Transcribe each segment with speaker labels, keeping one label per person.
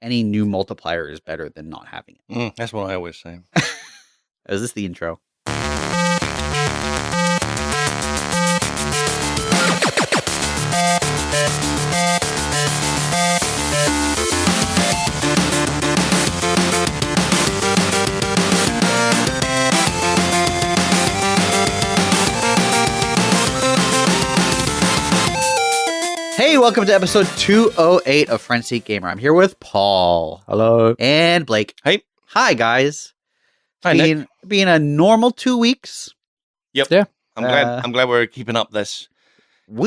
Speaker 1: any new multiplier is better than not having it.
Speaker 2: That's what I always say.
Speaker 1: Is this the intro? Hey, welcome to episode 208 of Front Seat Gamer. I'm here with Paul.
Speaker 3: Hello.
Speaker 1: And Blake.
Speaker 2: Hey.
Speaker 1: Hi, guys.
Speaker 2: Hi, Nick.
Speaker 1: Being a normal 2 weeks.
Speaker 2: Yep.
Speaker 3: Yeah.
Speaker 2: I'm glad we're keeping up this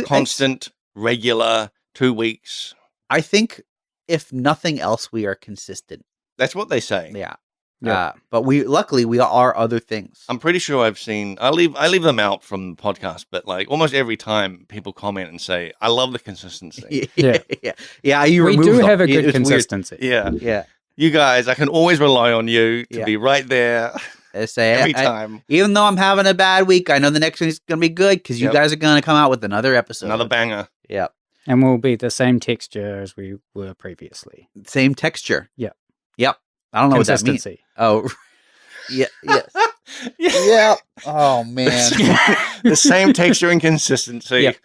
Speaker 2: constant, regular 2 weeks.
Speaker 1: I think, if nothing else, we are consistent.
Speaker 2: That's what they say.
Speaker 1: Yeah.
Speaker 3: Yeah.
Speaker 1: But luckily we are other things.
Speaker 2: I'm pretty sure I've seen. I leave them out from the podcast, but like almost every time people comment and say, "I love the consistency."
Speaker 1: Yeah. You
Speaker 3: We
Speaker 1: remove
Speaker 3: do
Speaker 1: them.
Speaker 3: have a good
Speaker 1: It's weird.
Speaker 3: consistency.
Speaker 2: Yeah. You guys, I can always rely on you to be right there
Speaker 1: I say
Speaker 2: every time.
Speaker 1: Even though I'm having a bad week, I know the next one's going to be good because you guys are going to come out with another episode.
Speaker 2: Another banger.
Speaker 1: Yeah.
Speaker 3: And we'll be the same texture as we were previously.
Speaker 1: Same texture.
Speaker 3: Yeah.
Speaker 1: Yep. I don't know what that means.
Speaker 3: Consistency.
Speaker 1: Oh, yeah. Yes. Yeah. Oh, man.
Speaker 2: The same texture and consistency.
Speaker 3: Yep.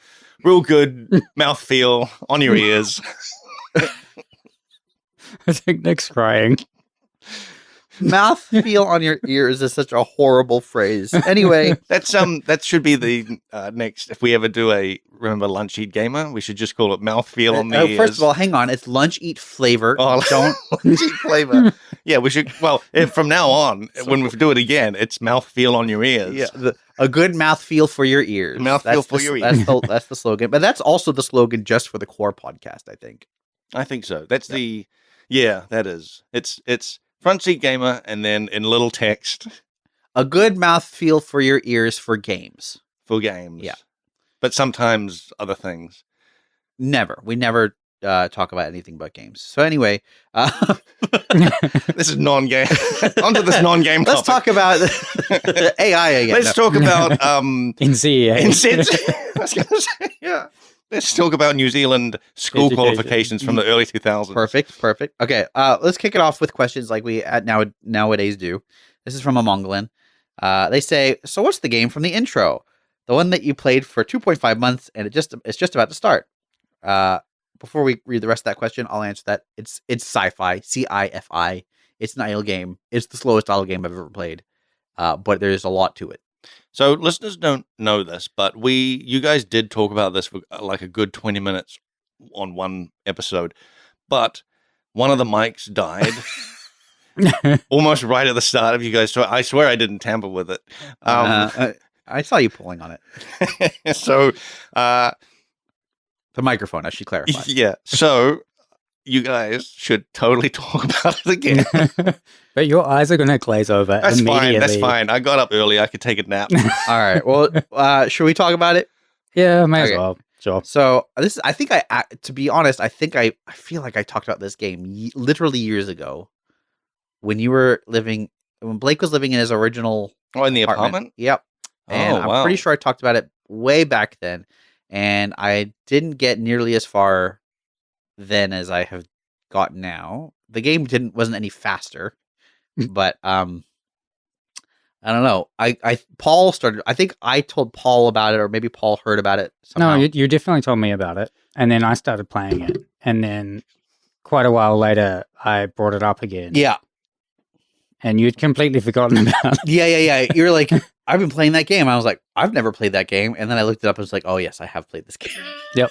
Speaker 2: Real good mouthfeel on your ears.
Speaker 3: I think Nick's crying.
Speaker 1: Mouth feel on your ears is such a horrible phrase. Anyway,
Speaker 2: that should be the next. If we ever do a Lunch Eat Gamer, we should just call it mouth feel on the ears.
Speaker 1: First of all, hang on. It's lunch eat flavor.
Speaker 2: Oh,
Speaker 1: don't
Speaker 2: Lunch Eat flavor. Yeah, we should. Well, from now on, when we do it again, it's mouth feel on your ears.
Speaker 1: Yeah, a good mouth feel for your ears.
Speaker 2: Mouth feel for your ears.
Speaker 1: That's the slogan. But that's also the slogan just for the core podcast. I think.
Speaker 2: I think so. That's the. Yeah, that is. It's Front Seat Gamer, and then in little text,
Speaker 1: a good mouth feel for your ears for games.
Speaker 2: For games.
Speaker 1: Yeah.
Speaker 2: But sometimes other things.
Speaker 1: We never talk about anything but games. So anyway,
Speaker 2: this is non-game. Onto this non-game topic.
Speaker 1: Let's talk about AI again.
Speaker 2: Let's talk about
Speaker 3: in CEA.
Speaker 2: I was gonna say, yeah. Let's talk about New Zealand school
Speaker 3: Education.
Speaker 2: qualifications from the early 2000s.
Speaker 1: Perfect. Okay, let's kick it off with questions like we nowadays do. This is from a Mongolin. They say, so what's the game from the intro? The one that you played for 2.5 months and it's just about to start. Before we read the rest of that question, I'll answer that. It's CiFi, CiFi. It's an idle game. It's the slowest idle game I've ever played. But there's a lot to it.
Speaker 2: So listeners don't know this, but you guys did talk about this for like a good 20 minutes on one episode. But one of the mics died almost right at the start of you guys. So I swear I didn't tamper with it.
Speaker 1: I saw you pulling on it.
Speaker 2: So
Speaker 1: the microphone, I should clarify.
Speaker 2: Yeah. So you guys should totally talk about it again.
Speaker 3: But your eyes are going to glaze over immediately.
Speaker 2: That's fine. I got up early. I could take a nap.
Speaker 1: All right. Well, should we talk about it?
Speaker 3: Yeah, may as
Speaker 1: Okay.
Speaker 3: well. Sure.
Speaker 1: So to be honest, I feel like I talked about this game literally years ago when Blake was living in his original
Speaker 2: in the apartment?
Speaker 1: Yep. And I'm pretty sure I talked about it way back then, and I didn't get nearly as far then as I have got now. The game wasn't any faster, but I don't know. I think I told Paul about it, or maybe Paul heard about it somehow.
Speaker 3: No, you definitely told me about it. And then I started playing it. And then quite a while later, I brought it up again.
Speaker 1: Yeah.
Speaker 3: And you'd completely forgotten about it.
Speaker 1: Yeah. You're like, I've been playing that game. I was like, I've never played that game. And then I looked it up and was like, oh, yes, I have played this game.
Speaker 3: Yep.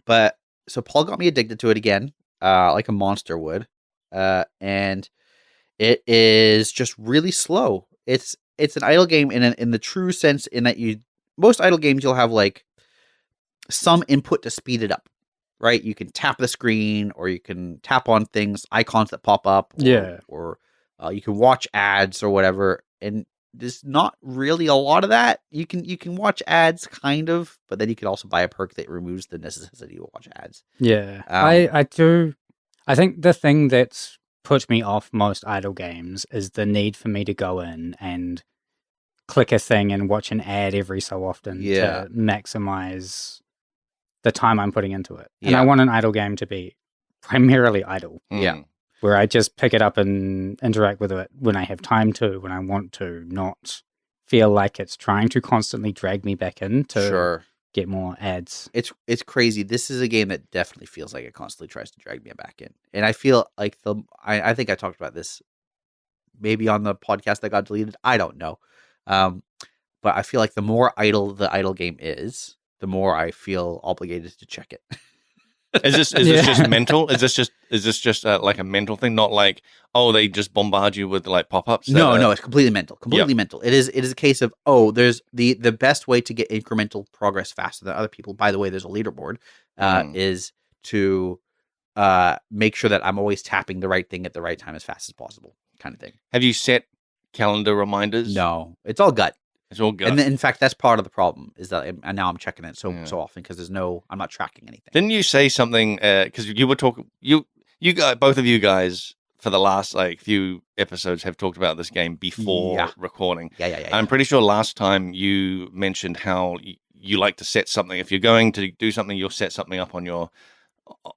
Speaker 1: But so Paul got me addicted to it again, like a monster would. And it is just really slow. It's an idle game in the true sense in that most idle games you'll have like some input to speed it up, right? You can tap the screen, or you can tap on icons that pop up, or you can watch ads or whatever. And there's not really a lot of that. You can watch ads kind of, but then you can also buy a perk that removes the necessity to watch ads.
Speaker 3: Yeah, I do. I think the thing that's put me off most idle games is the need for me to go in and click a thing and watch an ad every so often to maximize the time I'm putting into it. And I want an idle game to be primarily idle,
Speaker 1: Yeah.
Speaker 3: where I just pick it up and interact with it when I have time to, when I want to, not feel like it's trying to constantly drag me back in to
Speaker 1: Sure.
Speaker 3: get more ads.
Speaker 1: It's crazy. This is a game that definitely feels like it constantly tries to drag me back in. And I feel like I think I talked about this maybe on the podcast that got deleted. I don't know. But I feel like the more idle the idle game is, the more I feel obligated to check it.
Speaker 2: Is this just mental? Is this just like a mental thing? Not like, oh, they just bombard you with like pop-ups?
Speaker 1: No, it's completely mental. Completely mental. It is a case of, there's the best way to get incremental progress faster than other people. By the way, there's a leaderboard. Is to make sure that I'm always tapping the right thing at the right time as fast as possible, kind of thing.
Speaker 2: Have you set calendar reminders?
Speaker 1: No, it's all gut.
Speaker 2: It's all good.
Speaker 1: And in fact, that's part of the problem is that and now I'm checking it so often because I'm not tracking anything.
Speaker 2: Didn't you say something? Because you were talking, you guys, both of you guys, for the last like few episodes have talked about this game before recording.
Speaker 1: Yeah.
Speaker 2: I'm pretty sure last time you mentioned how you like to set something. If you're going to do something, you'll set something up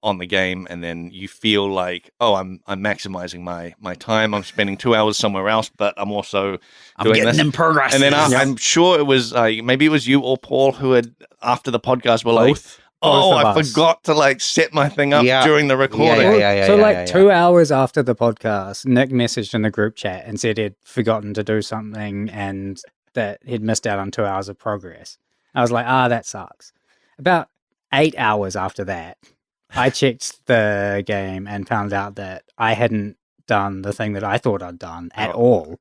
Speaker 2: on the game, and then you feel like, I'm maximizing my time. I'm spending 2 hours somewhere else, but I'm also doing
Speaker 1: getting
Speaker 2: this
Speaker 1: in progress.
Speaker 2: And then I'm sure it was maybe it was you or Paul who had after the podcast were like, I forgot to like set my thing up during the recording.
Speaker 3: So 2 hours after the podcast, Nick messaged in the group chat and said he'd forgotten to do something and that he'd missed out on 2 hours of progress. I was like, that sucks. About 8 hours after that, I checked the game and found out that I hadn't done the thing that I thought I'd done at all.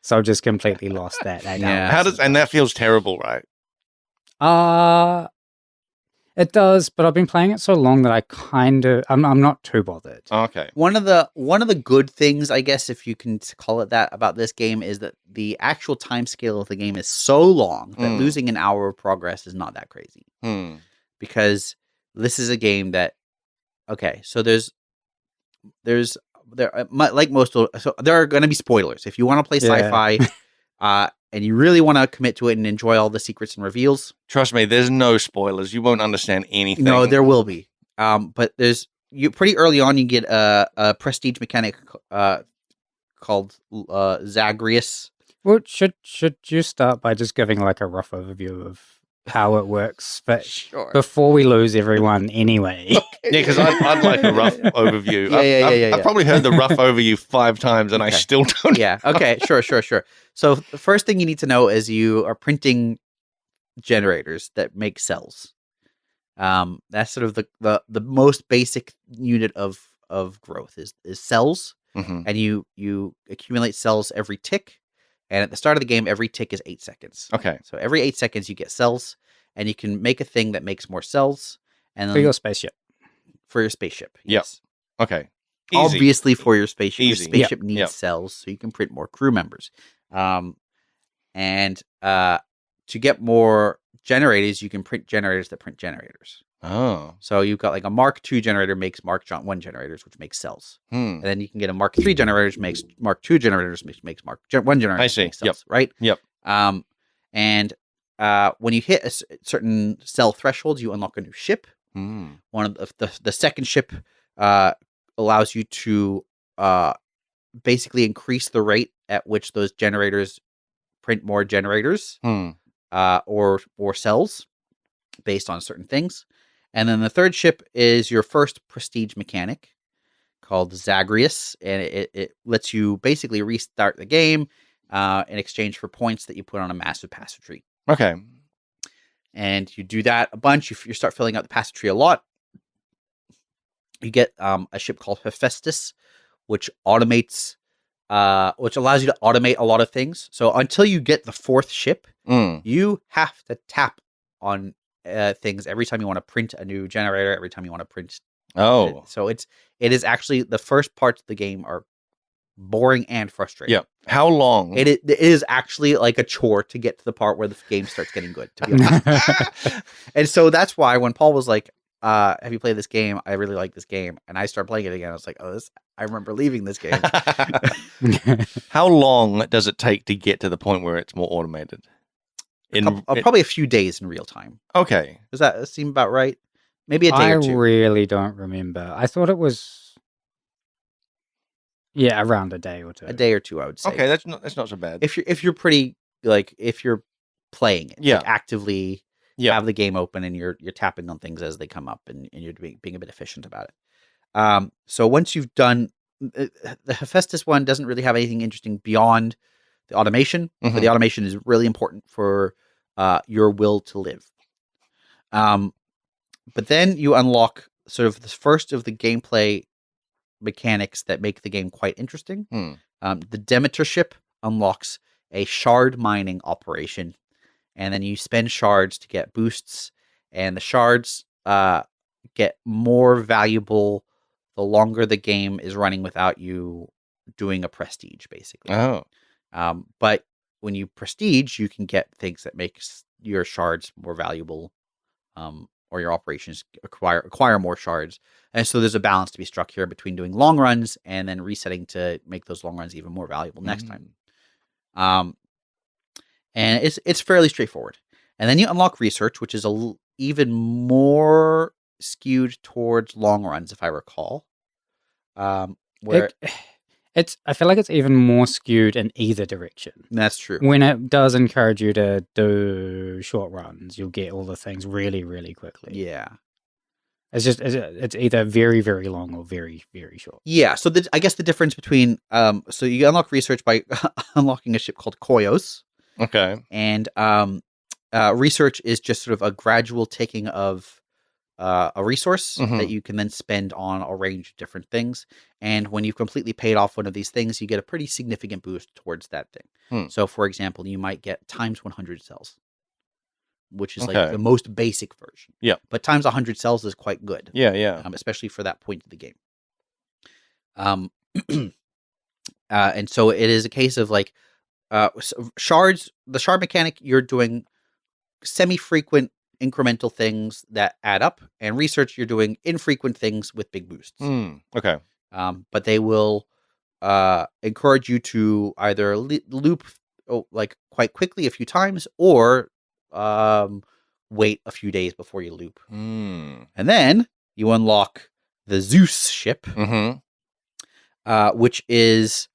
Speaker 3: So just completely lost that 8 hours.
Speaker 2: And that feels terrible, right?
Speaker 3: It does, but I've been playing it so long that I'm not too bothered.
Speaker 2: Okay.
Speaker 1: One of the good things, I guess, if you can call it that, about this game is that the actual time scale of the game is so long that losing an hour of progress is not that crazy. Because this is a game that, so like most, so there are going to be spoilers. If you want to play sci-fi, and you really want to commit to it and enjoy all the secrets and reveals,
Speaker 2: trust me, there's no spoilers. You won't understand anything.
Speaker 1: No, there will be. But pretty early on, you get a prestige mechanic called Zagreus.
Speaker 3: Well, should you start by just giving like a rough overview of how it works, but before we lose everyone anyway.
Speaker 2: Yeah, because I'd like a rough overview. I've probably heard the rough overview 5 times and I still don't know.
Speaker 1: Okay, sure. So the first thing you need to know is you are printing generators that make cells. That's sort of the most basic unit of growth is cells. And you accumulate cells every tick. And at the start of the game, every tick is 8 seconds.
Speaker 2: Okay.
Speaker 1: So every 8 seconds, you get cells, and you can make a thing that makes more cells. And
Speaker 3: for your spaceship.
Speaker 1: For your spaceship,
Speaker 2: yes. Yep. Okay. Easy.
Speaker 1: Obviously, for your spaceship,
Speaker 2: Easy.
Speaker 1: Your spaceship needs cells, so you can print more crew members. And to get more generators, you can print generators that print generators.
Speaker 2: Oh.
Speaker 1: So you've got like a Mark II generator makes Mark 1 generators, which makes cells. And then you can get a Mark III generator, which makes Mark II generators, which makes Mark 1 generators.
Speaker 2: I see.
Speaker 1: Cells, right?
Speaker 2: Yep.
Speaker 1: And when you hit a certain cell threshold, you unlock a new ship. One of the second ship allows you to basically increase the rate at which those generators print more generators or cells based on certain things. And then the third ship is your first prestige mechanic called Zagreus, and it lets you basically restart the game in exchange for points that you put on a massive passage tree.
Speaker 2: Okay.
Speaker 1: And you do that a bunch. You start filling out the passage tree a lot. You get a ship called Hephaestus, which automates, which allows you to automate a lot of things. So until you get the fourth ship, you have to tap on things every time you want to print a new generator, every time you want to print. So it is actually, the first parts of the game are boring and frustrating.
Speaker 2: Yeah. How long?
Speaker 1: It is actually like a chore to get to the part where the game starts getting good, to be honest. And so that's why when Paul was like, have you played this game? I really like this game. And I started playing it again. I was like, I remember leaving this game.
Speaker 2: How long does it take to get to the point where it's more automated?
Speaker 1: Probably a few days in real time.
Speaker 2: Okay.
Speaker 1: Does that seem about right? maybe a day
Speaker 3: I
Speaker 1: or two.
Speaker 3: really don't remember. I thought it was around a day or two.
Speaker 1: A day or two, I would say.
Speaker 2: Okay, that's not so bad.
Speaker 1: If you're pretty if you're playing it,
Speaker 2: Yeah.
Speaker 1: like actively
Speaker 2: Yeah.
Speaker 1: have the game open and you're tapping on things as they come up and you're being a bit efficient about it. So once you've done the Hephaestus one doesn't really have anything interesting beyond the automation, but the automation is really important for your will to live. But then you unlock sort of the first of the gameplay mechanics that make the game quite interesting. The Demeter ship unlocks a shard mining operation, and then you spend shards to get boosts, and the shards get more valuable the longer the game is running without you doing a prestige, basically.
Speaker 2: Oh.
Speaker 1: But when you prestige, you can get things that makes your shards more valuable, or your operations acquire more shards. And so there's a balance to be struck here between doing long runs and then resetting to make those long runs even more valuable next time. And it's fairly straightforward. And then you unlock research, which is even more skewed towards long runs, if I recall. Where
Speaker 3: I feel like it's even more skewed in either direction.
Speaker 1: That's true.
Speaker 3: When it does encourage you to do short runs, you'll get all the things really, really quickly.
Speaker 1: Yeah.
Speaker 3: It's either very, very long or very, very short.
Speaker 1: Yeah. So I guess the difference between so you unlock research by unlocking a ship called Koyos.
Speaker 2: Okay.
Speaker 1: And research is just sort of a gradual taking of a resource that you can then spend on a range of different things. And when you've completely paid off one of these things, you get a pretty significant boost towards that thing. So, for example, you might get times 100 cells, which is like the most basic version.
Speaker 2: Yeah.
Speaker 1: But times 100 cells is quite good.
Speaker 2: Yeah.
Speaker 1: Especially for that point of the game. And so it is a case of like shards, the shard mechanic, you're doing semi-frequent incremental things that add up, and research, you're doing infrequent things with big boosts.
Speaker 2: Okay.
Speaker 1: But they will encourage you to either loop like quite quickly a few times, or wait a few days before you loop. And then you unlock the Zeus ship, which is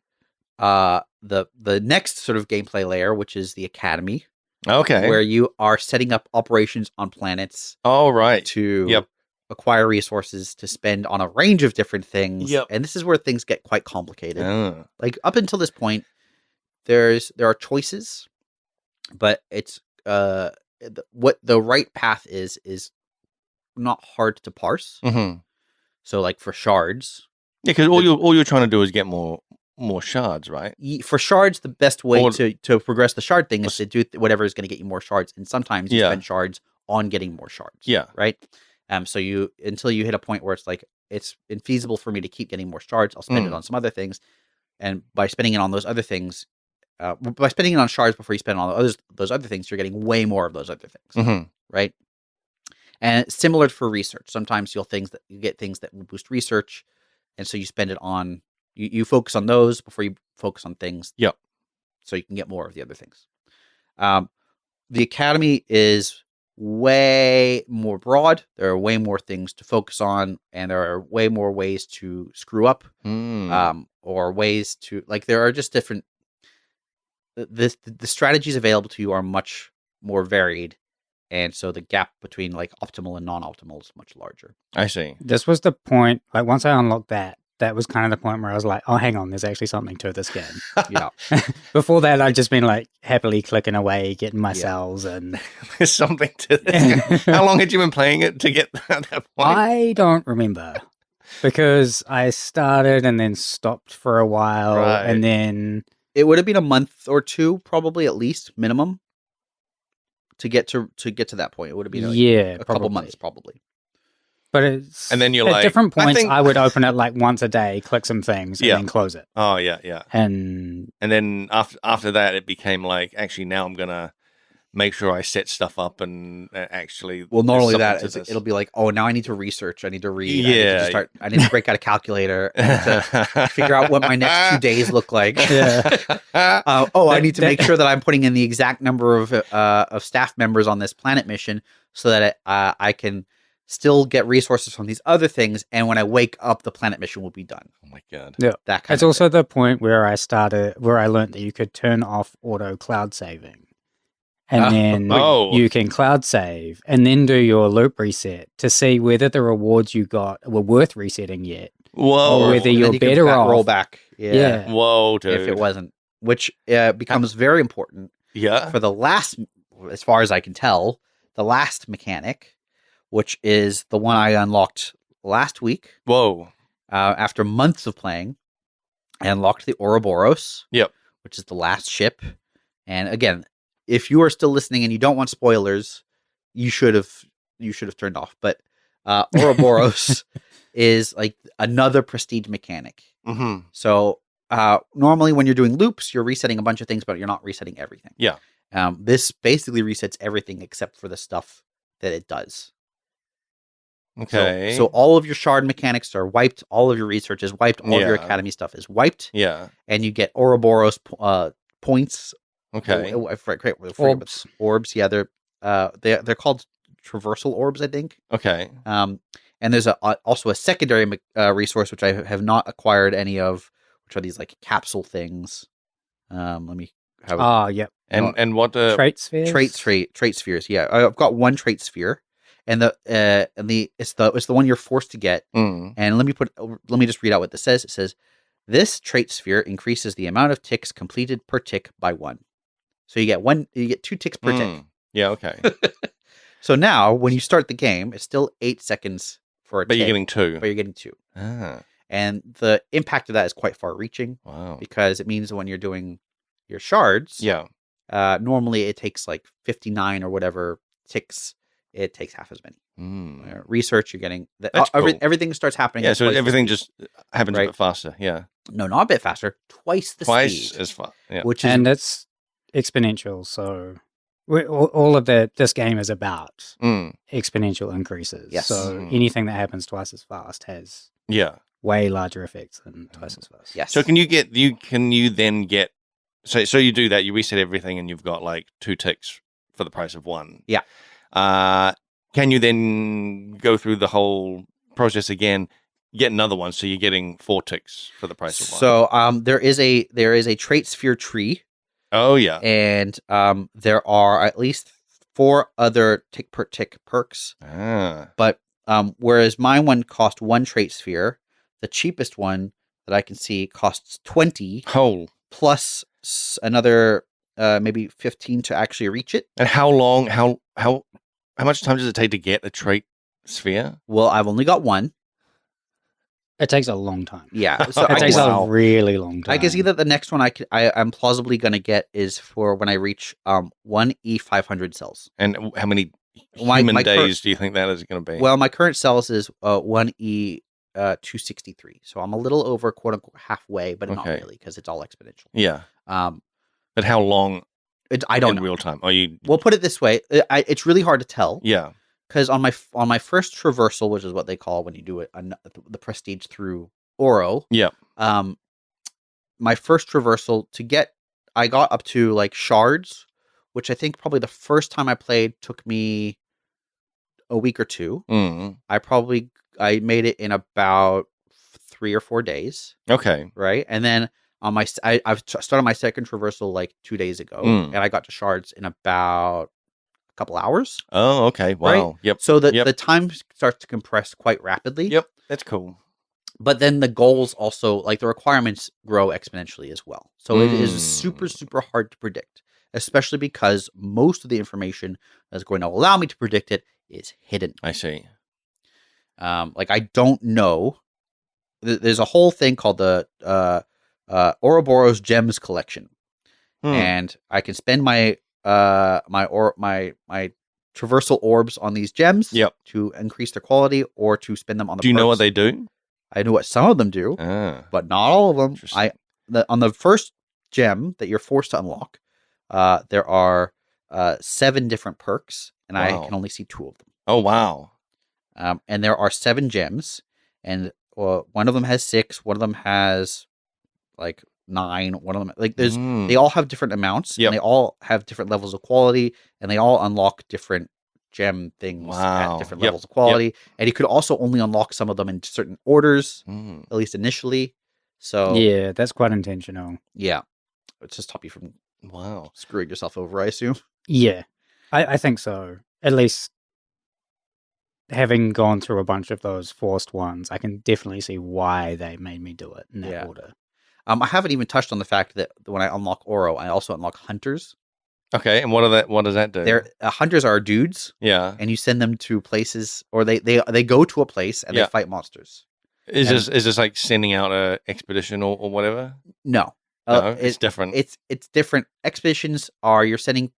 Speaker 1: the next sort of gameplay layer, which is the Academy.
Speaker 2: Okay.
Speaker 1: Where you are setting up operations on planets.
Speaker 2: Oh, right.
Speaker 1: To acquire resources to spend on a range of different things.
Speaker 2: Yep.
Speaker 1: And this is where things get quite complicated. Like up until this point, there are choices, but it's what the right path is not hard to parse. So like for shards.
Speaker 2: Yeah, because all you're trying to do is get more shards, right?
Speaker 1: For shards, the best way to progress the shard thing is to do whatever is going to get you more shards, and sometimes you spend shards on getting more shards.
Speaker 2: Yeah.
Speaker 1: Right. So until you hit a point where it's like it's infeasible for me to keep getting more shards, I'll spend it on some other things, and by spending it on those other things, by spending it on shards before you spend it on those other things, you're getting way more of those other things. Right. And it's similar for research. Sometimes you get things that will boost research, and so you spend it on. You focus on those before you focus on things.
Speaker 2: Yep.
Speaker 1: So you can get more of the other things. The Academy is way more broad. There are way more things to focus on, and there are way more ways to screw up, or ways to there are just different. The strategies available to you are much more varied, and so the gap between optimal and non-optimal is much larger.
Speaker 2: I see.
Speaker 3: This was the point. Once I unlocked that was kind of the point where I was like, oh, hang on, there's actually something to this game.
Speaker 1: Yeah.
Speaker 3: Before that, I'd just been happily clicking away, getting my cells, and
Speaker 2: there's something to this. How long had you been playing it to get that point?
Speaker 3: I don't remember, because I started and then stopped for a while, and then
Speaker 1: it would have been a month or two, probably at least minimum, to get to that point. It would have been a couple months, probably.
Speaker 3: But it's
Speaker 2: and then you're
Speaker 3: at different points. I would open it once a day, click some things, and then close it.
Speaker 2: Oh yeah.
Speaker 3: And
Speaker 2: then after that, it became actually now I'm gonna make sure I set stuff up and actually.
Speaker 1: Well, not only that, it'll be oh, now I need to research. I need to read.
Speaker 2: Yeah.
Speaker 1: I need to break out a calculator and to figure out what my next 2 days look like.
Speaker 3: Yeah.
Speaker 1: I need to make sure that I'm putting in the exact number of staff members on this planet mission so that I can still get resources from these other things, and when I wake up, the planet mission will be done.
Speaker 2: Oh my god.
Speaker 3: Yeah.
Speaker 1: That kind
Speaker 3: It's
Speaker 1: of
Speaker 3: also
Speaker 1: thing.
Speaker 3: the point where I learned that you could turn off auto cloud saving. And then
Speaker 2: Oh.
Speaker 3: you can cloud save and then do your loop reset to see whether the rewards you got were worth resetting yet.
Speaker 2: Whoa.
Speaker 3: Or whether
Speaker 1: And
Speaker 3: you're
Speaker 1: then you can
Speaker 3: better off.
Speaker 1: roll back.
Speaker 3: Yeah.
Speaker 2: Whoa, dude.
Speaker 1: If it wasn't, which becomes very important
Speaker 2: Yeah.
Speaker 1: for the last, as far as I can tell, the last mechanic, which is the one I unlocked last week.
Speaker 2: Whoa.
Speaker 1: After months of playing, I unlocked the Ouroboros.
Speaker 2: Yep.
Speaker 1: Which is the last ship. And again, if you are still listening and you don't want spoilers, you should have turned off. But Ouroboros is like another prestige mechanic.
Speaker 2: Mm-hmm.
Speaker 1: So normally when you're doing loops, you're resetting a bunch of things, but you're not resetting everything.
Speaker 2: Yeah.
Speaker 1: This basically resets everything except for the stuff that it does.
Speaker 2: Okay.
Speaker 1: So all of your shard mechanics are wiped. All of your research is wiped. All of your
Speaker 2: Yeah.
Speaker 1: academy stuff is wiped.
Speaker 2: Yeah.
Speaker 1: And you get Ouroboros points.
Speaker 2: Okay.
Speaker 1: I forget
Speaker 3: Orbs.
Speaker 1: Orbs. Yeah, they're called traversal orbs, I think.
Speaker 2: Okay.
Speaker 1: And there's also a secondary resource which I have not acquired any of, which are these like capsule things. Let me have
Speaker 3: Yep.
Speaker 2: And what
Speaker 3: Trait spheres?
Speaker 1: trait spheres. Yeah, I've got one trait sphere, and it's the one you're forced to get.
Speaker 2: Mm.
Speaker 1: And let me just read out what this says. It says, this trait sphere increases the amount of ticks completed per tick by 1. So you get 2 ticks per tick.
Speaker 2: Yeah, okay.
Speaker 1: So now when you start the game, it's still 8 seconds for a
Speaker 2: But
Speaker 1: tick.
Speaker 2: you're getting 2.
Speaker 1: But you're getting 2.
Speaker 2: Ah.
Speaker 1: And the impact of that is quite far reaching
Speaker 2: Wow.
Speaker 1: because it means when you're doing your shards,
Speaker 2: Yeah.
Speaker 1: normally it takes like 59 or whatever ticks. It takes half as many.
Speaker 2: Mm.
Speaker 1: Research, you're getting
Speaker 2: That's cool.
Speaker 1: everything starts happening.
Speaker 2: Yeah,
Speaker 1: at
Speaker 2: so
Speaker 1: twice the
Speaker 2: everything
Speaker 1: speed.
Speaker 2: just happens a
Speaker 1: Right.
Speaker 2: bit faster. Yeah.
Speaker 1: No, not a bit faster. Twice the
Speaker 2: Twice
Speaker 1: speed.
Speaker 2: as fast. Yeah.
Speaker 1: Which is
Speaker 3: And it's exponential. So all of this game is about
Speaker 2: Mm.
Speaker 3: exponential increases.
Speaker 1: Yes.
Speaker 3: So
Speaker 2: Mhm.
Speaker 3: anything that happens twice as fast has
Speaker 2: Yeah.
Speaker 3: way larger effects than twice as fast.
Speaker 1: yes.
Speaker 2: So can you then get so you do that, you reset everything and you've got like 2 ticks for the price of 1.
Speaker 1: Yeah.
Speaker 2: Can you then go through the whole process again, get another one, so you're getting 4 ticks for the price of 1?
Speaker 1: So there is a trait sphere tree,
Speaker 2: Oh yeah.
Speaker 1: and there are at least 4 other tick per tick perks.
Speaker 2: Ah.
Speaker 1: But whereas my one cost 1 trait sphere, the cheapest one that I can see costs 20
Speaker 2: Oh.
Speaker 1: plus another maybe 15 to actually reach it.
Speaker 2: And how long how much time does it take to get a trait sphere?
Speaker 1: Well, I've only got 1.
Speaker 3: It takes a long time.
Speaker 1: Yeah, so
Speaker 3: It takes
Speaker 2: wow.
Speaker 3: a really long time.
Speaker 1: I can see that the next one I'm plausibly going to get is for when I reach 1 E500 cells.
Speaker 2: And how many
Speaker 1: My-
Speaker 2: human
Speaker 1: my
Speaker 2: days do you think that is going to be?
Speaker 1: Well, my current cells is 1 E 263, so I'm a little over quote unquote halfway, but not
Speaker 2: Okay.
Speaker 1: really because it's all exponential.
Speaker 2: yeah.
Speaker 1: Um,
Speaker 2: But how long
Speaker 1: I don't
Speaker 2: in
Speaker 1: know.
Speaker 2: real time? Are you
Speaker 1: We'll put it this way: it's really hard to tell
Speaker 2: Yeah.
Speaker 1: because on my first traversal, which is what they call when you do the prestige through Oro.
Speaker 2: Yeah.
Speaker 1: My first traversal I got up to like shards, which I think probably the first time I played took me a week or 2.
Speaker 2: Mm.
Speaker 1: I made it in about 3 or 4 days,
Speaker 2: Okay.
Speaker 1: right? And then on I've started my second traversal like 2 days ago,
Speaker 2: Mm.
Speaker 1: and I got to shards in about a couple hours.
Speaker 2: Oh, okay. Wow. Yep.
Speaker 1: So
Speaker 2: Yep.
Speaker 1: the time starts to compress quite rapidly.
Speaker 2: Yep. That's cool.
Speaker 1: But then the goals also, like the requirements, grow exponentially as well. So it is
Speaker 2: Mm.
Speaker 1: super, super hard to predict, especially because most of the information that's going to allow me to predict it is hidden.
Speaker 2: I see.
Speaker 1: Like I don't know. There's a whole thing called the Ouroboros Gems Collection,
Speaker 2: Hmm.
Speaker 1: and I can spend my traversal orbs on these gems
Speaker 2: Yep.
Speaker 1: to increase their quality, or to spend them on the.
Speaker 2: Do you know what
Speaker 1: perks.
Speaker 2: they do?
Speaker 1: I know what some of them do,
Speaker 2: Ah.
Speaker 1: but not all of them.
Speaker 2: Interesting.
Speaker 1: On the first gem that you're forced to unlock, there are 7 different perks, and I
Speaker 2: Wow.
Speaker 1: can only see 2 of them.
Speaker 2: Oh wow.
Speaker 1: And there are 7 gems, and one of them has 6, one of them has like 9, one of them like
Speaker 2: Mm.
Speaker 1: they all have different amounts,
Speaker 2: Yep.
Speaker 1: and they all have different levels of quality, and they all unlock different gem things
Speaker 2: Wow.
Speaker 1: at different
Speaker 2: Yep.
Speaker 1: levels of quality, and you could also only unlock some of them in certain orders, at least initially. So
Speaker 3: Yeah, that's quite intentional.
Speaker 1: yeah, it's just stop you from
Speaker 2: Wow.
Speaker 1: screwing yourself over, I assume.
Speaker 3: Yeah, I think so. At least having gone through a bunch of those forced ones, I can definitely see why they made me do it in that order.
Speaker 1: I haven't even touched on the fact that when I unlock Oro, I also unlock hunters.
Speaker 2: Okay, and what does that do?
Speaker 1: They're hunters are dudes,
Speaker 2: Yeah.
Speaker 1: and you send them to places, or they go to a place and they fight monsters.
Speaker 2: Is this like sending out a expedition or whatever?
Speaker 1: No,
Speaker 2: No, it's different.
Speaker 1: It's different. Expeditions are you're sending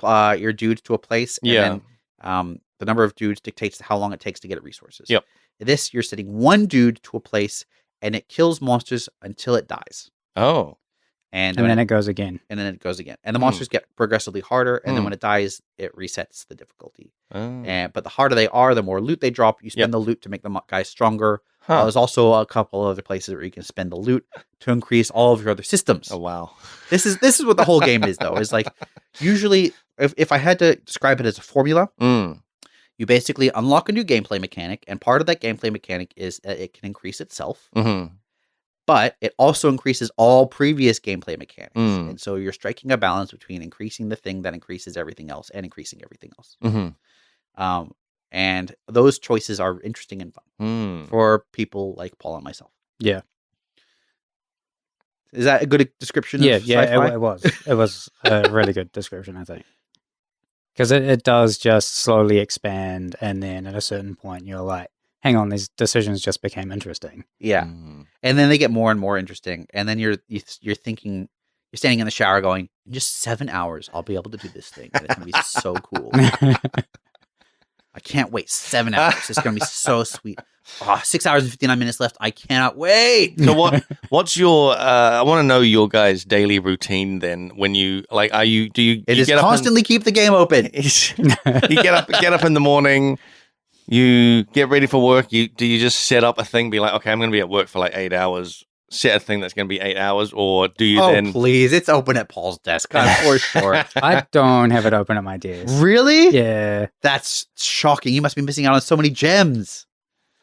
Speaker 1: your dudes to a place, and then the number of dudes dictates how long it takes to get resources.
Speaker 2: Yep.
Speaker 1: This you're sending one dude to a place, and it kills monsters until it dies.
Speaker 2: Oh.
Speaker 3: And then it goes again.
Speaker 1: And then it goes again. And the monsters get progressively harder, and then when it dies, it resets the difficulty. But the harder they are, the more loot they drop. You spend the loot to make the guys stronger. There's also a couple other places where you can spend the loot to increase all of your other systems.
Speaker 2: Oh, wow.
Speaker 1: This is what the whole game is, though. Is like, usually, if I had to describe it as a formula, you basically unlock a new gameplay mechanic, and part of that gameplay mechanic is that it can increase itself. But it also increases all previous gameplay mechanics. And so you're striking a balance between increasing the thing that increases everything else and increasing everything else. And those choices are interesting and fun for people like Paul and myself.
Speaker 3: Yeah.
Speaker 1: Is that a good description of
Speaker 3: sci-fi?
Speaker 1: Sci-fi?
Speaker 3: It was. It was a really good description, I think. Because it does just slowly expand, and then at a certain point you're like, hang on, these decisions just became interesting.
Speaker 1: Yeah. And then they get more and more interesting. And then you're thinking, you're standing in the shower going, in just 7 hours, I'll be able to do this thing. And it's going to be so cool. I can't wait. 7 hours. It's going to be so sweet. 6 hours and 59 minutes left. I cannot wait.
Speaker 2: So what's your, I want to know your guys' daily routine then when you, like, do you
Speaker 1: It is
Speaker 2: get
Speaker 1: constantly keep the game open.
Speaker 2: You get up in the morning, you get ready for work. Do you just set up a thing, be like, okay, I'm going to be at work for like 8 hours, set a thing that's going to be 8 hours, or do you then?
Speaker 1: Please, it's open at Paul's desk. I'm for sure.
Speaker 3: I don't have it open at my desk.
Speaker 1: Really?
Speaker 3: Yeah.
Speaker 1: That's shocking. You must be missing out on so many gems.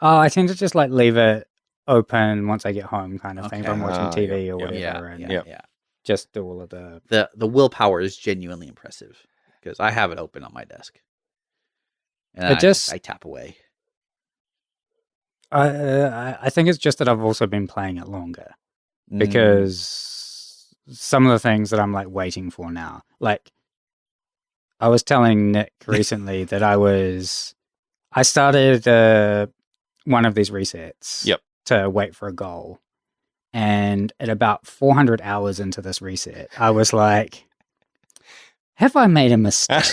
Speaker 3: Oh, I tend to just like leave it open once I get home, kind of thing. If I'm watching TV or whatever,
Speaker 1: Yeah.
Speaker 3: just do all of the
Speaker 1: willpower is genuinely impressive because I have it open on my desk, and I tap away.
Speaker 3: I think it's just that I've also been playing it longer because some of the things that I'm like waiting for now, like I was telling Nick recently that I started one of these resets to wait for a goal. And at about 400 hours into this reset, I was like, have I made a mistake?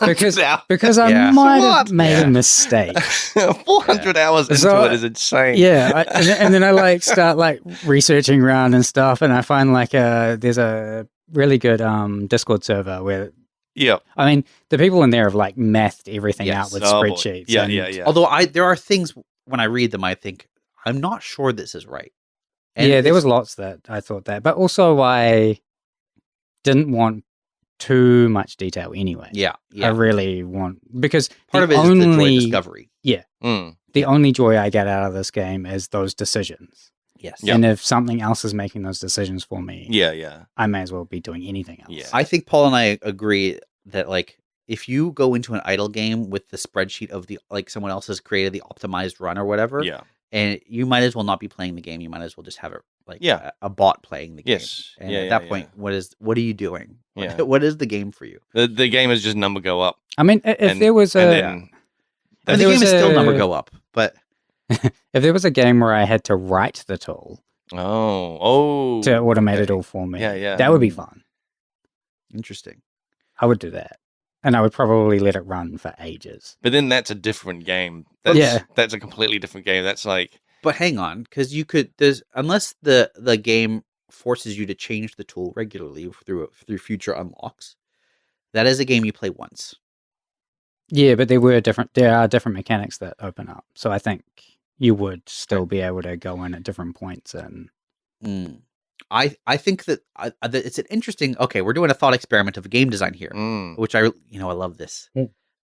Speaker 3: Because I might have made a mistake.
Speaker 2: 400 hours into it is insane.
Speaker 3: Yeah. And then I like start like researching around and stuff. And I find like there's a really good Discord server where I mean, the people in there have like mathed everything out with spreadsheets.
Speaker 1: Yeah. Although there are things when I read them, I think I'm not sure this is right.
Speaker 3: And there was lots that I thought that, but also I didn't want too much detail anyway.
Speaker 1: Yeah.
Speaker 3: I really want because
Speaker 1: part of it is the joy of discovery.
Speaker 3: Yeah. The only joy I get out of this game is those decisions.
Speaker 1: Yes.
Speaker 3: And if something else is making those decisions for me,
Speaker 2: yeah,
Speaker 3: I may as well be doing anything else.
Speaker 2: Yeah.
Speaker 1: I think Paul and I agree that like if you go into an idle game with the spreadsheet of the like someone else has created the optimized run or whatever, and you might as well not be playing the game. You might as well just have it like a bot playing the game.
Speaker 2: Yes.
Speaker 1: And at that point, what are you doing?
Speaker 2: Yeah.
Speaker 1: What is the game for you?
Speaker 2: The game is just number go up.
Speaker 3: I mean, if there was
Speaker 1: the game is still number go up, but
Speaker 3: if there was a game where I had to write the tool
Speaker 2: to
Speaker 3: automate it all for me, that would be fun.
Speaker 1: Interesting.
Speaker 3: I would do that. And I would probably let it run for ages.
Speaker 2: But then that's a different game. That's a completely different game. That's like...
Speaker 1: But hang on, because unless the game forces you to change the tool regularly through future unlocks, that is a game you play once.
Speaker 3: Yeah, but there are different mechanics that open up. So I think you would still be able to go in at different points and
Speaker 1: I think that, that it's an interesting. Okay, we're doing a thought experiment of game design here, which I love this.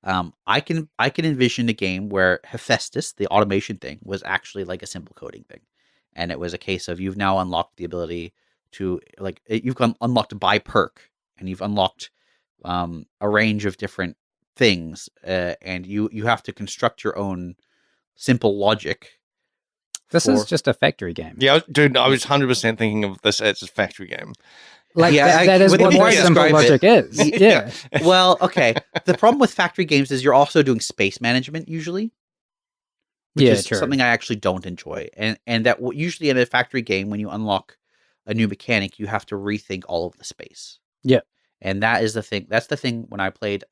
Speaker 1: I can envision a game where Hephaestus, the automation thing, was actually like a simple coding thing, and it was a case of you've now unlocked the ability to you've unlocked by perk, and you've unlocked a range of different things, and you have to construct your own simple logic.
Speaker 3: This is just a factory game.
Speaker 2: Yeah, dude, I was 100% thinking of this as a factory game.
Speaker 3: Like that is what more simple logic is. Yeah.
Speaker 1: Well, okay. The problem with factory games is you're also doing space management usually, which is something I actually don't enjoy. And that usually in a factory game, when you unlock a new mechanic, you have to rethink all of the space.
Speaker 3: Yeah.
Speaker 1: And that is the thing. That's the thing when I played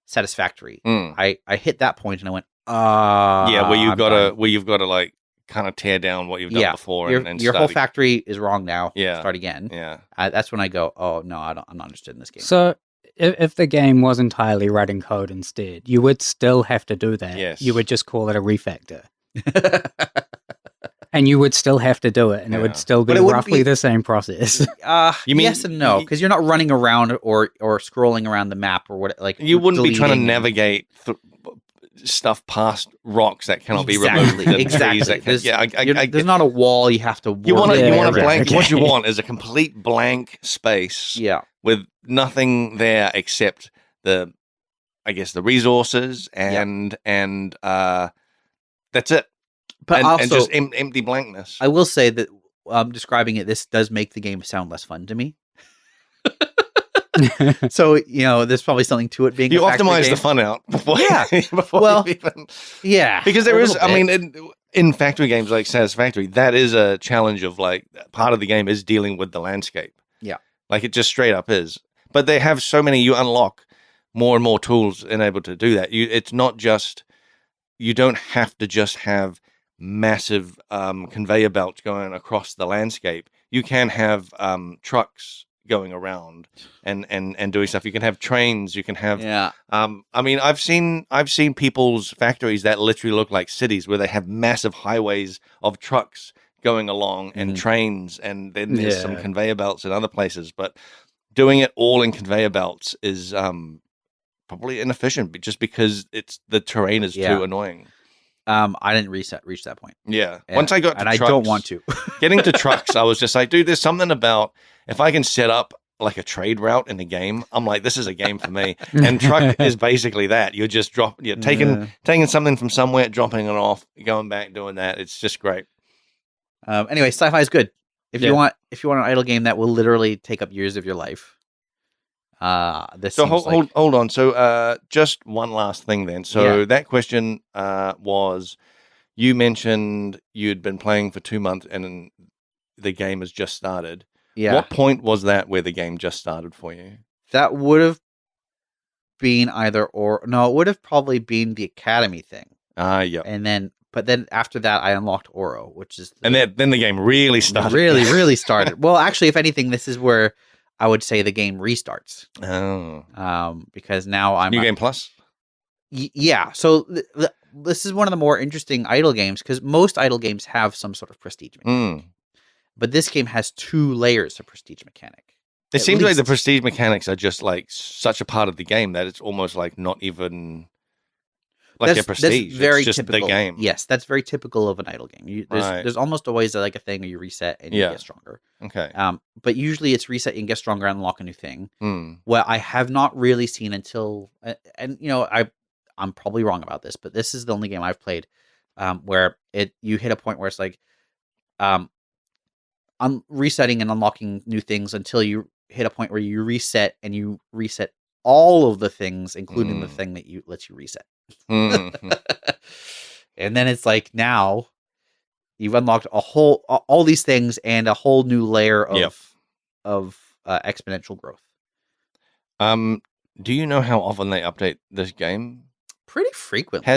Speaker 1: Satisfactory. I hit that point and I went,
Speaker 2: yeah, where you've got to like kind of tear down what you've done before and
Speaker 1: your whole factory is wrong now.
Speaker 2: Yeah.
Speaker 1: Start again.
Speaker 2: Yeah.
Speaker 1: That's when I go, oh no, I'm not interested in this game.
Speaker 3: So if the game was entirely writing code instead, you would still have to do that.
Speaker 2: Yes.
Speaker 3: You would just call it a refactor. And you would still have to do it, and it would still be roughly the same process.
Speaker 1: You mean yes and no, because you're not running around or scrolling around the map or what. Like
Speaker 2: you wouldn't be trying to navigate stuff past rocks that cannot be removed.
Speaker 1: Exactly. There's not a wall you have to.
Speaker 2: You want a blank. Okay. What you want is a complete blank space.
Speaker 1: Yeah.
Speaker 2: With nothing there except the resources and that's it.
Speaker 1: But also,
Speaker 2: and just empty blankness.
Speaker 1: I will say that describing it, this does make the game sound less fun to me. So there's probably something to it being.
Speaker 2: You optimize the fun out before.
Speaker 1: Yeah.
Speaker 2: Because there is. I mean, in factory games like Satisfactory, that is a challenge of like part of the game is dealing with the landscape.
Speaker 1: Yeah.
Speaker 2: Like it just straight up is. But they have so many. You unlock more and more tools and able to do that. It's not just. You don't have to just have massive conveyor belts going across the landscape. You can have trucks going around and doing stuff. You can have trains. You can have.
Speaker 1: Yeah.
Speaker 2: I mean, I've seen people's factories that literally look like cities where they have massive highways of trucks going along and trains, and then there's some conveyor belts in other places. But doing it all in conveyor belts is probably inefficient, just because the terrain is too annoying.
Speaker 1: I didn't reach that point.
Speaker 2: Yeah. Once I got to trucks,
Speaker 1: I don't want to.
Speaker 2: Getting to trucks, I was just like, dude, there's something about if I can set up like a trade route in the game, I'm like, this is a game for me. And truck is basically that. You're just taking something from somewhere, dropping it off, going back, doing that. It's just great.
Speaker 1: Anyway, sci-fi is good. If you want an idle game that will literally take up years of your life.
Speaker 2: Hold on. So just one last thing then. So that question was, you mentioned you'd been playing for 2 months and the game has just started.
Speaker 1: Yeah.
Speaker 2: What point was that where the game just started for you?
Speaker 1: That would have been either or. No, it would have probably been the Academy thing.
Speaker 2: Yeah.
Speaker 1: But then after that, I unlocked Oro, which is
Speaker 2: then the game really started.
Speaker 1: Really started. Well, actually, if anything, this is where I would say the game restarts.
Speaker 2: Oh.
Speaker 1: Because now I'm
Speaker 2: New Game Plus?
Speaker 1: Yeah. So this is one of the more interesting idle games, because most idle games have some sort of prestige mechanic. But this game has 2 layers of prestige mechanic.
Speaker 2: It seems like the prestige mechanics are just like such a part of the game that it's almost like not even like a prestige.
Speaker 1: That's very
Speaker 2: it's just
Speaker 1: typical.
Speaker 2: The game.
Speaker 1: Yes, that's very typical of an idle game. There's almost always like a thing where you reset and you get stronger.
Speaker 2: Okay.
Speaker 1: But usually it's reset and get stronger and unlock a new thing. Well, I have not really seen until, and I'm probably wrong about this, but this is the only game I've played where you hit a point where it's like resetting and unlocking new things until you hit a point where you reset and you reset all of the things, including the thing that lets you reset. And then it's like, now you've unlocked all these things and a whole new layer of exponential growth.
Speaker 2: Do you know how often they update this game?
Speaker 1: Pretty frequently.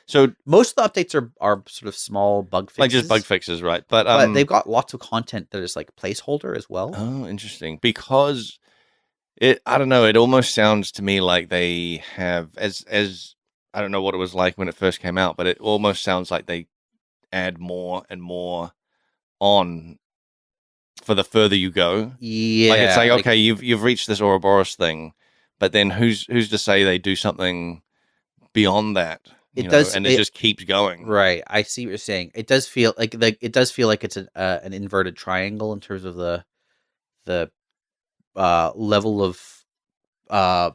Speaker 2: So
Speaker 1: most of the updates are sort of small bug fixes.
Speaker 2: Like just bug fixes, right?
Speaker 1: But they've got lots of content that is like placeholder as well.
Speaker 2: Oh, interesting. Because I don't know, it almost sounds to me like they have, as I don't know what it was like when it first came out, but it almost sounds like they add more and more on for the further you go.
Speaker 1: Yeah,
Speaker 2: Like it's like okay, you've reached this Ouroboros thing, but then who's to say they do something beyond that?
Speaker 1: It
Speaker 2: You know,
Speaker 1: does-
Speaker 2: and it just keeps going.
Speaker 1: right. I see what you're saying. It does feel like it's an inverted triangle in terms of the level of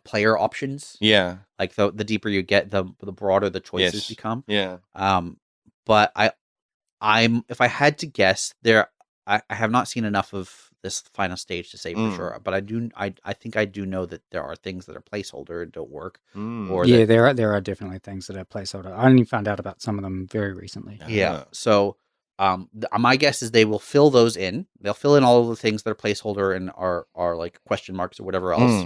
Speaker 1: player options.
Speaker 2: Yeah.
Speaker 1: Like the deeper you get, the broader the choices
Speaker 2: Yes.
Speaker 1: become.
Speaker 2: Yeah.
Speaker 1: But I'm if I had to guess, I have not seen enough of this final stage to say for sure. But I think I do know that there are things that are placeholder and don't work. Or
Speaker 3: Yeah,
Speaker 1: that,
Speaker 3: there are definitely things that are placeholder. I only found out about some of them very recently.
Speaker 1: yeah. So my guess is they will fill those in. They'll fill in all of the things that are placeholder and are like question marks or whatever else,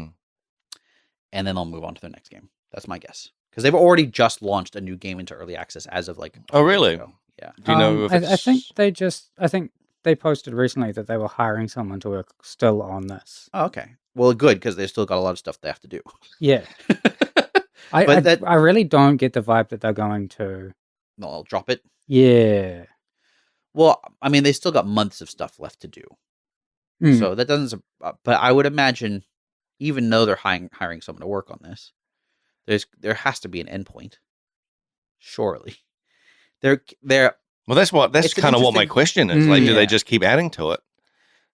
Speaker 1: and then they'll move on to their next game. That's my guess. Because they've already just launched a new game into early access as of like.
Speaker 2: Oh, really?
Speaker 1: Yeah.
Speaker 2: Do you know if it's...
Speaker 3: I think they posted recently that they were hiring someone to work still on this.
Speaker 1: Oh, okay. Well, good, because they've still got a lot of stuff they have to do.
Speaker 3: Yeah. I really don't get the vibe that they're going to.
Speaker 1: No, I'll drop it.
Speaker 3: Yeah.
Speaker 1: Well, I mean, they still got months of stuff left to do. So that doesn't. But I would imagine, even though they're hiring someone to work on this, there has to be an endpoint. Surely, they're.
Speaker 2: Well, that's kind of what my question is. Like, do they just keep adding to it?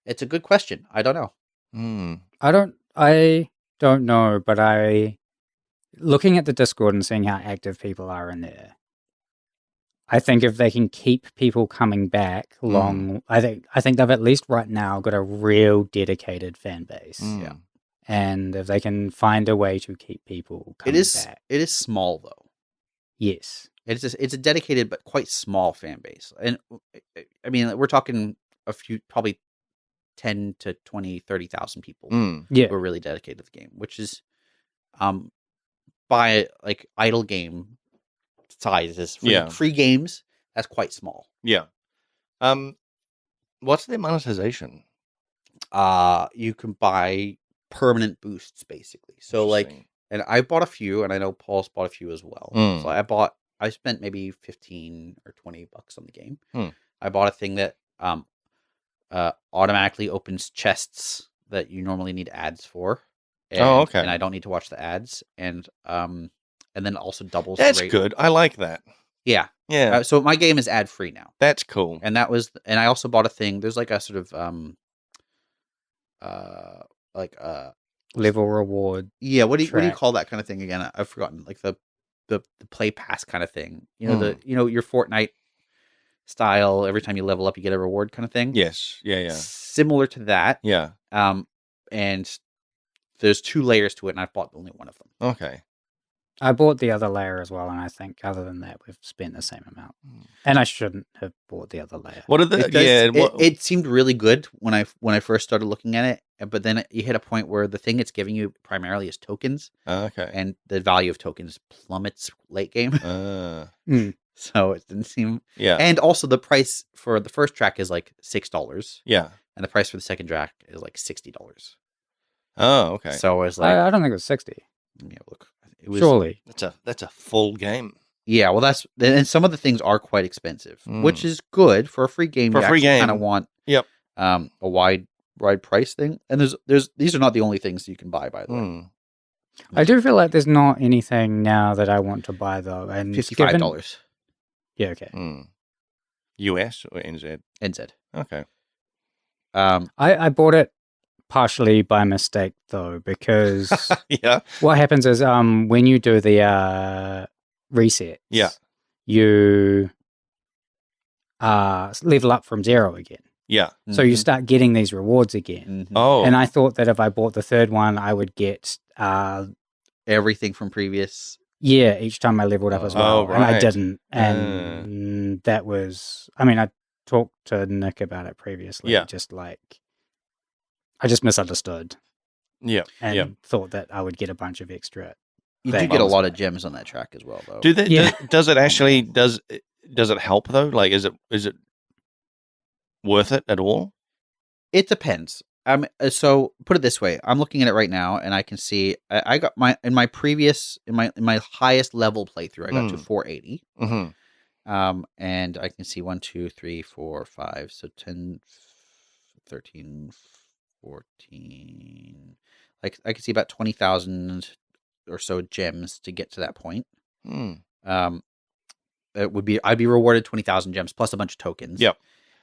Speaker 1: It's a good question. I don't know.
Speaker 3: I don't know, but looking at the Discord and seeing how active people are in there, I think if they can keep people coming back I think they've at least right now got a real dedicated fan base.
Speaker 1: Yeah.
Speaker 3: And if they can find a way to keep people coming back.
Speaker 1: It is small though.
Speaker 3: Yes.
Speaker 1: It's a dedicated but quite small fan base. And I mean, we're talking a few, probably 10 to 20, 30,000 people who are really dedicated to the game, which is by like idle game sizes. Free games, that's quite small.
Speaker 2: Yeah. What's their monetization?
Speaker 1: You can buy permanent boosts basically. So like, and I bought a few, and I know Paul's bought a few as well. So I spent maybe $15 or $20 on the game. I bought a thing that automatically opens chests that you normally need ads for. And,
Speaker 2: okay.
Speaker 1: And I don't need to watch the ads, and then also doubles.
Speaker 2: That's good. I like that.
Speaker 1: Yeah,
Speaker 2: yeah.
Speaker 1: So my game is ad free now.
Speaker 2: That's cool.
Speaker 1: And I also bought a thing. There's like a sort of
Speaker 3: level reward.
Speaker 1: Yeah, what do you call that kind of thing again? I've forgotten. Like the play pass kind of thing. You know your Fortnite style. Every time you level up, you get a reward kind of thing.
Speaker 2: Yes. Yeah.
Speaker 1: Similar to that.
Speaker 2: Yeah.
Speaker 1: And there's 2 layers to it, and I've bought only one of them.
Speaker 2: Okay.
Speaker 3: I bought the other layer as well, and I think other than that, we've spent the same amount. And I shouldn't have bought the other layer.
Speaker 2: What are the?
Speaker 1: It seemed really good when I first started looking at it, but then you hit a point where the thing it's giving you primarily is tokens.
Speaker 2: Okay.
Speaker 1: And the value of tokens plummets late game. So it didn't seem.
Speaker 2: Yeah.
Speaker 1: And also the price for the first track is like $6.
Speaker 2: Yeah.
Speaker 1: And the price for the second track is like $60.
Speaker 2: Oh, okay.
Speaker 1: So it was like
Speaker 3: I don't think it was 60.
Speaker 1: Yeah, look. It was,
Speaker 3: surely
Speaker 2: that's a full game.
Speaker 1: Yeah, well, and some of the things are quite expensive, which is good for a free game.
Speaker 2: For a free game,
Speaker 1: kind of want a wide price thing. And these are not the only things you can buy, by the way.
Speaker 3: I do feel like there's not anything now that I want to buy though. And
Speaker 1: $55.
Speaker 3: Yeah, okay.
Speaker 2: US or NZ?
Speaker 1: NZ.
Speaker 2: Okay.
Speaker 3: I bought it partially by mistake though, because what happens is when you do the resets, you level up from 0 again.
Speaker 2: Yeah.
Speaker 3: So you start getting these rewards again.
Speaker 2: Oh.
Speaker 3: And I thought that if I bought the third one, I would get
Speaker 1: everything from previous.
Speaker 3: Yeah, each time I leveled up as well.
Speaker 2: Oh, right.
Speaker 3: And I didn't. And that was, I mean, I talked to Nick about it previously.
Speaker 2: Yeah.
Speaker 3: Just like, I just misunderstood.
Speaker 2: Yeah.
Speaker 3: And thought that I would get a bunch of extra.
Speaker 1: You do get a lot of gems on that track as well, though.
Speaker 2: Does it actually, does it help though? Like, is it worth it at all?
Speaker 1: It depends. So put it this way, I'm looking at it right now, and I can see I got in my highest level playthrough, I got to 480. And I can see 1, 2, 3, 4, 5, so 10, 13, 14. Like I could see about 20,000 or so gems to get to that point.
Speaker 2: Hmm.
Speaker 1: I'd be rewarded 20,000 gems plus a bunch of tokens.
Speaker 2: Yep.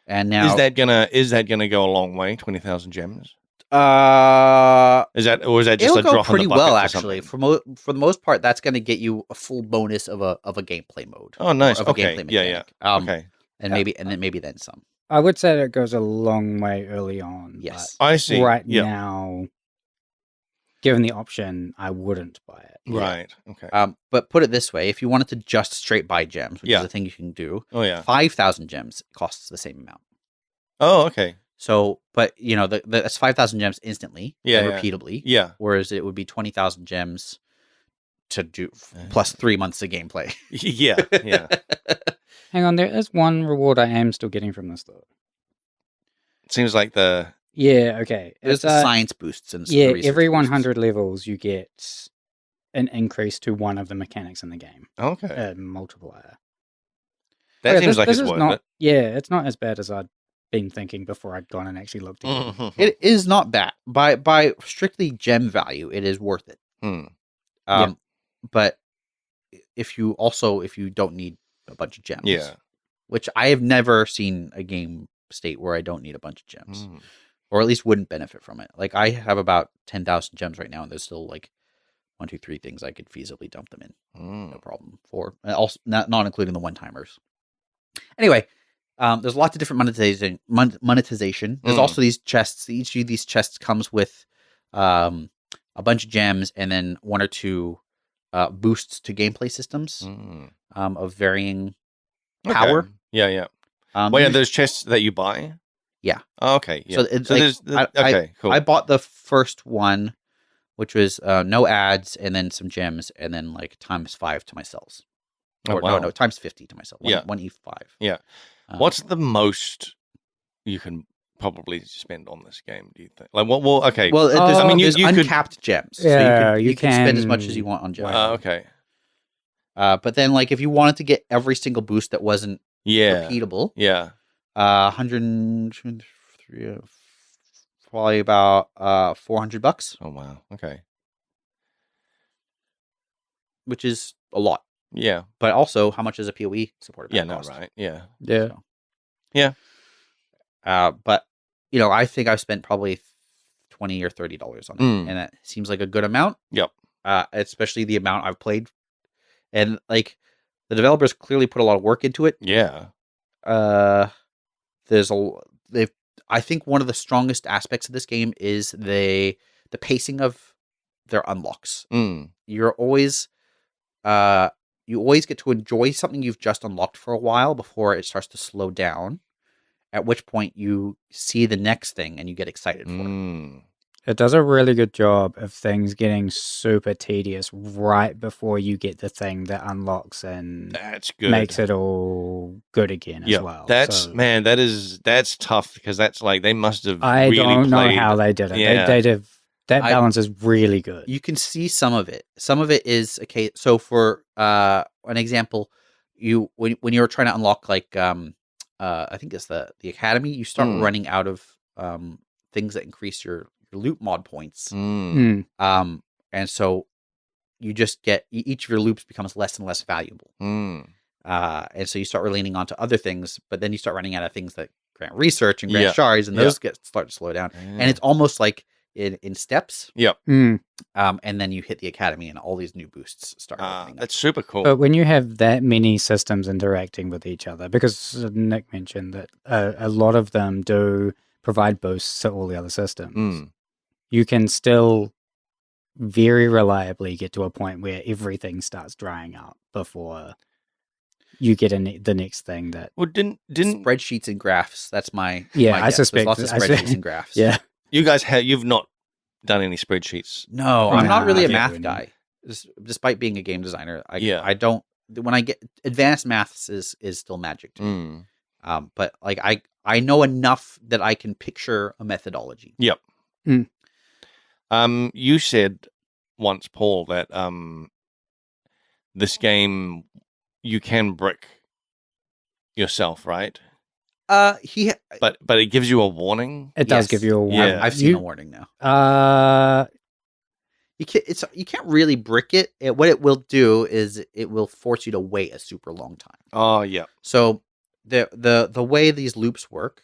Speaker 1: And now
Speaker 2: Is that gonna go a long way? 20,000 gems. Is that just
Speaker 1: it'll
Speaker 2: a
Speaker 1: go
Speaker 2: drop
Speaker 1: pretty
Speaker 2: in the bucket
Speaker 1: well
Speaker 2: for
Speaker 1: actually.
Speaker 2: something?
Speaker 1: For the most part, that's going to get you a full bonus of a gameplay mode.
Speaker 2: Oh, nice.
Speaker 1: Of a
Speaker 2: Okay.
Speaker 1: gameplay
Speaker 2: Yeah,
Speaker 1: mechanic.
Speaker 2: Okay.
Speaker 1: And maybe then some.
Speaker 3: I would say that goes a long way early on.
Speaker 1: Yes.
Speaker 3: But
Speaker 2: I see.
Speaker 3: right
Speaker 2: Yep.
Speaker 3: now, given the option, I wouldn't buy it.
Speaker 2: Right. Okay.
Speaker 1: But put it this way: if you wanted to just straight buy gems, which
Speaker 2: Yeah.
Speaker 1: is a thing you can do,
Speaker 2: Oh yeah.
Speaker 1: 5,000 gems costs the same amount.
Speaker 2: Oh, okay.
Speaker 1: So, but you know, that's 5,000 gems instantly,
Speaker 2: Yeah,
Speaker 1: and
Speaker 2: yeah.
Speaker 1: repeatably.
Speaker 2: Yeah.
Speaker 1: Whereas it would be 20,000 gems to do plus 3 months of gameplay.
Speaker 2: Yeah. Yeah.
Speaker 3: Hang on, there is one reward I am still getting from this though.
Speaker 2: Seems like the
Speaker 3: Yeah, okay.
Speaker 1: There's
Speaker 3: It's,
Speaker 1: the science boosts and
Speaker 3: yeah,
Speaker 1: the research
Speaker 3: every
Speaker 1: boosts.
Speaker 3: 100 levels you get an increase to one of the mechanics in the game.
Speaker 2: okay.
Speaker 3: A multiplier.
Speaker 2: That
Speaker 3: Okay,
Speaker 2: seems like
Speaker 3: this
Speaker 2: it's
Speaker 3: is
Speaker 2: worth
Speaker 3: not,
Speaker 2: it.
Speaker 3: Yeah, it's not as bad as I'd been thinking before I'd gone and actually looked at it.
Speaker 2: Mhm.
Speaker 1: It is not bad by strictly gem value. It is worth it.
Speaker 2: Hmm.
Speaker 3: Yeah.
Speaker 1: But if you don't need a bunch of gems,
Speaker 2: Yeah.
Speaker 1: which I have never seen a game state where I don't need a bunch of gems,
Speaker 2: Mm.
Speaker 1: or at least wouldn't benefit from it. Like I have about 10,000 gems right now, and there's still like 1, 2, 3 things I could feasibly dump them in, no
Speaker 2: Mm.
Speaker 1: problem. For also not including the one timers. Anyway. There's lots of different monetization. There's also these chests. Each of these chests comes with a bunch of gems and then 1 or 2 boosts to gameplay systems
Speaker 2: Mm.
Speaker 1: of varying
Speaker 2: Okay.
Speaker 1: power.
Speaker 2: Yeah. Yeah.
Speaker 1: Um,
Speaker 2: Well, yeah.
Speaker 1: usu-
Speaker 2: There's chests that you buy.
Speaker 1: Yeah.
Speaker 2: Oh, okay. Yeah.
Speaker 1: So it's like,
Speaker 2: there's okay. Cool.
Speaker 1: I bought the first one, which was no ads and then some gems and then like times 5 to my cells.
Speaker 2: Oh,
Speaker 1: Or
Speaker 2: wow.
Speaker 1: no, times 50 to myself.
Speaker 2: Yeah.
Speaker 1: One E5.
Speaker 2: Yeah. What's the most you can probably spend on this game? Do you think? Like what? Well, okay.
Speaker 1: Well,
Speaker 2: I mean,
Speaker 1: there's
Speaker 2: you could.
Speaker 1: uncapped gems.
Speaker 3: Yeah,
Speaker 1: so
Speaker 3: you
Speaker 1: you can spend as much
Speaker 3: can-
Speaker 1: as you want on gems.
Speaker 2: Okay.
Speaker 1: But then, like, if you wanted to get every single boost that wasn't
Speaker 2: Yeah.
Speaker 1: repeatable,
Speaker 2: Yeah.
Speaker 1: 103, probably about $400,
Speaker 2: Oh wow. Okay.
Speaker 1: which is a lot.
Speaker 2: Yeah.
Speaker 1: But also, how much is a PoE supported?
Speaker 2: Yeah. No. Right. Yeah.
Speaker 3: Yeah.
Speaker 1: So.
Speaker 2: Yeah.
Speaker 1: But you know, I think I've spent probably $20 or $30 on it, and that seems like a good amount.
Speaker 2: Yep.
Speaker 1: Especially the amount I've played, and like the developers clearly put a lot of work into it.
Speaker 2: Yeah.
Speaker 1: I think one of the strongest aspects of this game is the pacing of their unlocks.
Speaker 2: Mm.
Speaker 1: You're always you always get to enjoy something you've just unlocked for a while before it starts to slow down, at which point you see the next thing and you get excited for it.
Speaker 2: Mm.
Speaker 3: It does a really good job of things getting super tedious right before you get the thing that unlocks and
Speaker 2: That's good.
Speaker 3: makes it all good again as well.
Speaker 2: That's
Speaker 3: So
Speaker 2: man. That's tough because that's like they must have.
Speaker 3: I
Speaker 2: really
Speaker 3: don't know
Speaker 2: played-
Speaker 3: how they did it.
Speaker 2: Yeah.
Speaker 3: They did that balance is really good.
Speaker 1: You can see some of it. Some of it is okay. So for an example, when you're trying to unlock like I think it's the academy, you start running out of things that increase your loot mod points.
Speaker 2: Mm.
Speaker 1: And so you just get each of your loops becomes less and less valuable.
Speaker 2: Mm.
Speaker 1: And so you start leaning onto other things, but then you start running out of things that grant research and grant
Speaker 2: Yeah.
Speaker 1: shards, and
Speaker 2: Yeah.
Speaker 1: those start to slow down. And it's almost like in steps.
Speaker 2: Yep.
Speaker 3: Mm.
Speaker 1: And then you hit the academy, and all these new boosts start. opening up.
Speaker 2: That's super cool.
Speaker 3: But when you have that many systems interacting with each other, because Nick mentioned that a lot of them do provide boosts to all the other systems, you can still very reliably get to a point where everything starts drying up before you get the next thing that.
Speaker 2: Well, didn't
Speaker 1: spreadsheets and graphs? That's my
Speaker 3: Yeah,
Speaker 1: my
Speaker 3: I
Speaker 1: guess. There's
Speaker 3: suspect
Speaker 1: lots of
Speaker 3: that-
Speaker 1: spreadsheets and graphs.
Speaker 3: Yeah.
Speaker 2: you guys you've not done any spreadsheets?
Speaker 1: No,
Speaker 3: Oh,
Speaker 1: I'm not
Speaker 3: nah,
Speaker 1: really a
Speaker 3: I
Speaker 1: math
Speaker 3: wouldn't.
Speaker 1: guy. Despite being a game designer,
Speaker 2: Yeah.
Speaker 1: I don't. When I get advanced maths is still magic to me.
Speaker 2: Mm.
Speaker 1: But like I know enough that I can picture a methodology.
Speaker 2: Yep.
Speaker 3: Mm.
Speaker 2: You said once, Paul, that this game you can brick yourself, right?
Speaker 1: He
Speaker 2: But it gives you a warning.
Speaker 3: It does
Speaker 1: Yes.
Speaker 3: give you a warning.
Speaker 2: Yeah.
Speaker 1: I've seen a warning now. You can't really brick it. What it will do is it will force you to wait a super long time.
Speaker 2: Oh yeah.
Speaker 1: So the way these loops work,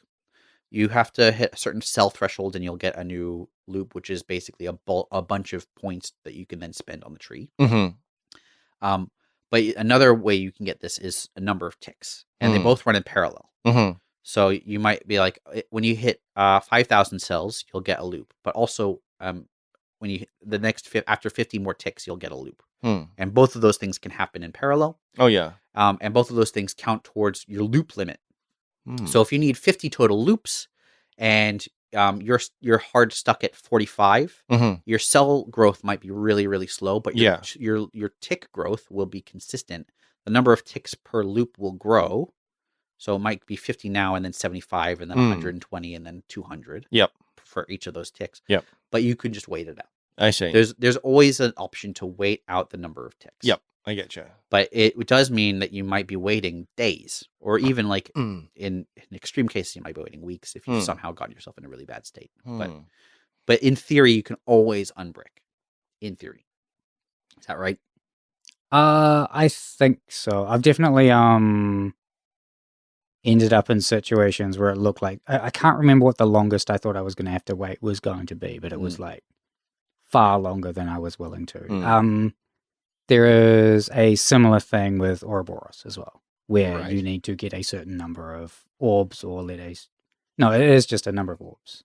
Speaker 1: you have to hit a certain cell threshold and you'll get a new loop, which is basically a bunch of points that you can then spend on the tree.
Speaker 2: Mm-hmm.
Speaker 1: But another way you can get this is a number of ticks, and they both run in parallel.
Speaker 2: Mm-hmm.
Speaker 1: So you might be like, when you hit 5,000 cells, you'll get a loop. But also, when you after 50 more ticks, you'll get a loop. And both of those things can happen in parallel.
Speaker 2: Oh yeah.
Speaker 1: And both of those things count towards your loop limit. So if you need 50 total loops, and you're hard stuck at 45, your cell growth might be really, really slow, but your tick growth will be consistent. The number of ticks per loop will grow. So it might be 50 now, and then 75, and then 120, and then 200.
Speaker 2: Yep.
Speaker 1: For each of those ticks.
Speaker 2: Yep.
Speaker 1: But you can just wait it out.
Speaker 2: I see.
Speaker 1: There's always an option to wait out the number of ticks.
Speaker 2: Yep. I get you.
Speaker 1: But it does mean that you might be waiting days, or even like in extreme cases, you might be waiting weeks if you somehow got yourself in a really bad state. But in theory, you can always unbrick. In theory, is that right?
Speaker 3: I think so. I've definitely ended up in situations where it looked like I can't remember what the longest I thought I was going to have to wait was going to be, but it was like far longer than I was willing to. There is a similar thing with Ouroboros as well, where you need to get a certain number of orbs, or no, it is just a number of orbs.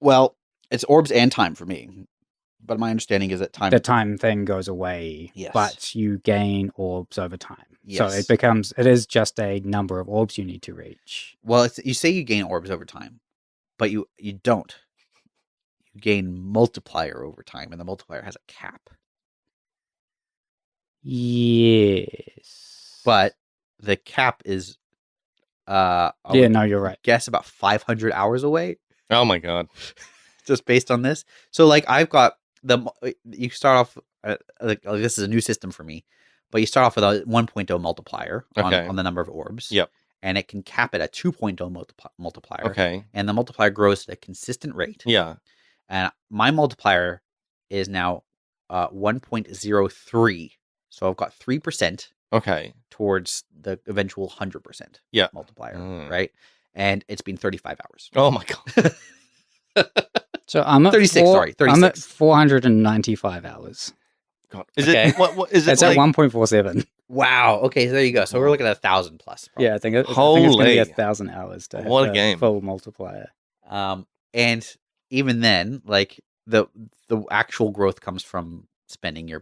Speaker 1: Well, it's orbs and time for me. But my understanding is that
Speaker 3: the time thing goes away, but you gain orbs over time. So it is just a number of orbs you need to reach.
Speaker 1: Well, you say you gain orbs over time, but you don't. You gain multiplier over time, and the multiplier has a cap.
Speaker 3: Yes.
Speaker 1: But the cap is
Speaker 3: no, you're right.
Speaker 1: Guess about 500 hours away.
Speaker 2: Oh my god.
Speaker 1: Just based on this. So like I've got you start off like this is a new system for me, but you start off with a 1.0 multiplier on the number of orbs.
Speaker 2: Yep.
Speaker 1: And it can cap it at 2.0 multiplier.
Speaker 2: Okay.
Speaker 1: And the multiplier grows at a consistent rate.
Speaker 2: Yeah.
Speaker 1: And my multiplier is now 1.03. So I've got 3%.
Speaker 2: Okay.
Speaker 1: Towards the eventual 100% multiplier, right? And it's been 35 hours.
Speaker 2: Oh my god.
Speaker 3: So I'm at
Speaker 1: 36. 36.
Speaker 3: I'm at 495 hours.
Speaker 2: God, is it? What is it?
Speaker 3: It's at 1.47.
Speaker 1: Wow. Okay, so there you go. So we're looking at 1,000 plus. Probably.
Speaker 3: Yeah, I think it's going to be 1,000 hours to
Speaker 2: what
Speaker 3: hit
Speaker 2: a game.
Speaker 3: Full multiplier.
Speaker 1: And even then, like the actual growth comes from spending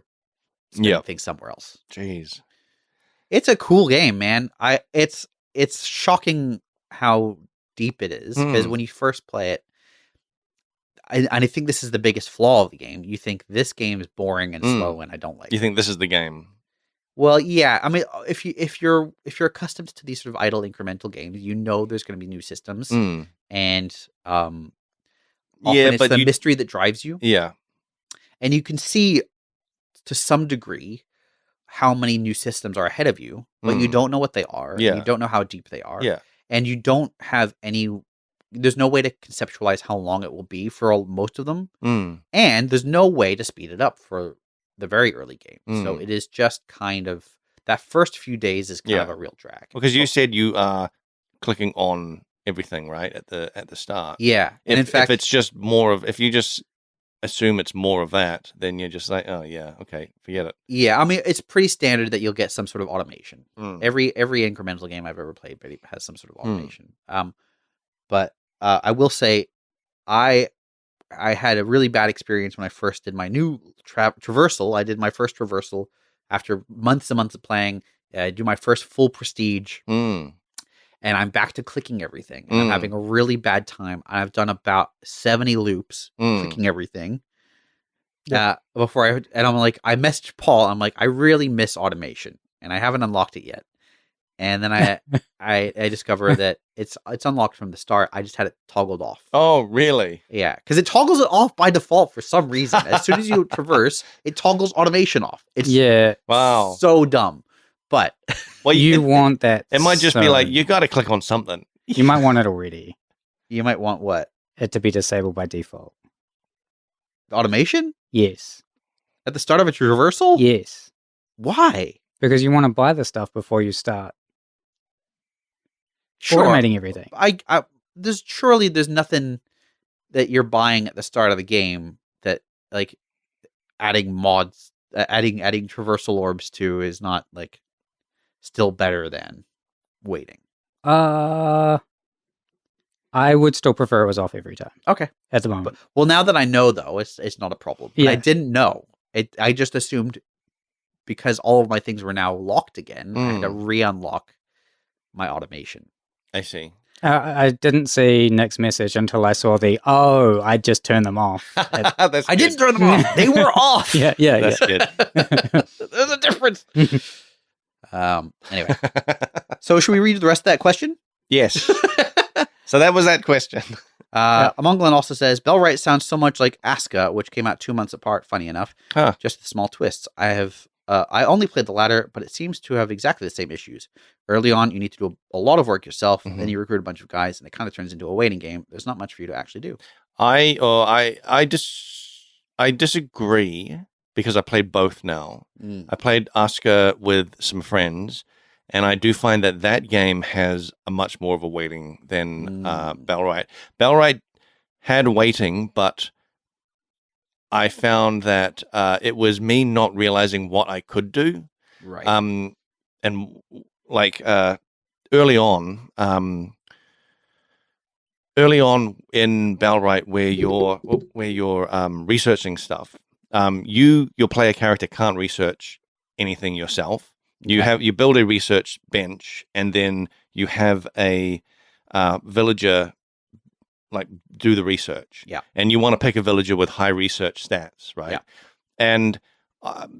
Speaker 1: things somewhere else.
Speaker 2: Jeez,
Speaker 1: it's a cool game, man. It's shocking how deep it is, because when you first play it. And I think this is the biggest flaw of the game. You think this game is boring and slow, and I don't like it.
Speaker 2: You think this is the game?
Speaker 1: Well, yeah. I mean, if you're accustomed to these sort of idle incremental games, you know there's going to be new systems, and often it's the mystery that drives you.
Speaker 2: Yeah,
Speaker 1: and you can see to some degree how many new systems are ahead of you, but you don't know what they are.
Speaker 2: Yeah,
Speaker 1: and you don't know how deep they are.
Speaker 2: Yeah,
Speaker 1: and you don't have any. There's no way to conceptualize how long it will be for most of them. And there's no way to speed it up for the very early game. So it is just kind of, that first few days is kind of a real drag.
Speaker 2: Because you said you are clicking on everything, right, at the start.
Speaker 1: Yeah. And in fact,
Speaker 2: if it's just more of, if you just assume it's more of that, then you're just like, oh yeah, okay, forget it.
Speaker 1: Yeah, I mean, it's pretty standard that you'll get some sort of automation. Every incremental game I've ever played has some sort of automation. But I will say, I had a really bad experience when I first did my new traversal. I did my first traversal after months and months of playing. I do my first full prestige, and I'm back to clicking everything. And I'm having a really bad time. I've done about 70 loops clicking everything. I'm like, I messaged Paul. I'm like, I really miss automation, and I haven't unlocked it yet. And then I discovered that it's unlocked from the start. I just had it toggled off.
Speaker 2: Oh, really?
Speaker 1: Yeah, because it toggles it off by default for some reason. As soon as you traverse, it toggles automation off. It's so dumb. But
Speaker 3: you want that.
Speaker 2: It might just be like, you got to click on something.
Speaker 3: You might want it already.
Speaker 1: You might want what?
Speaker 3: It to be disabled by default.
Speaker 1: Automation?
Speaker 3: Yes.
Speaker 1: At the start of a traversal?
Speaker 3: Yes.
Speaker 1: Why?
Speaker 3: Because you want to buy the stuff before you start
Speaker 1: Sure.
Speaker 3: automating everything.
Speaker 1: There's nothing that you're buying at the start of the game that like adding mods, adding traversal orbs to is not like still better than waiting.
Speaker 3: I would still prefer it was off every time.
Speaker 1: Okay.
Speaker 3: At the moment.
Speaker 1: Well, now that I know though, it's not a problem. But
Speaker 3: Yeah.
Speaker 1: I didn't know. I just assumed because all of my things were now locked again, I had to re-unlock my automation.
Speaker 2: I see.
Speaker 3: I didn't see Nick's message until I saw I just turned them off.
Speaker 2: That's
Speaker 1: I
Speaker 2: good.
Speaker 1: didn't turn them off. They were off.
Speaker 3: Yeah.
Speaker 2: That's good.
Speaker 1: There's a difference. Anyway, so should we read the rest of that question?
Speaker 2: Yes. So that was that question.
Speaker 1: Amonglan also says, Bellwright sounds so much like Aska, which came out 2 months apart, funny enough.
Speaker 2: Huh.
Speaker 1: Just the small twists. I only played the latter, but it seems to have exactly the same issues. Early on, you need to do a lot of work yourself, then you recruit a bunch of guys, and it kind of turns into a waiting game. There's not much for you to actually do.
Speaker 2: I disagree because I played both now. I played Aska with some friends, and I do find that game has a much more of a waiting than Bellwright. Bellwright had waiting, but I found that it was me not realizing what I could do.
Speaker 1: Right.
Speaker 2: And like early on in Bellwright, where you're researching stuff, your player character can't research anything yourself. You build a research bench, and then you have a villager like do the research.
Speaker 1: Yeah.
Speaker 2: And you want to pick a villager with high research stats, right?
Speaker 1: Yeah.
Speaker 2: And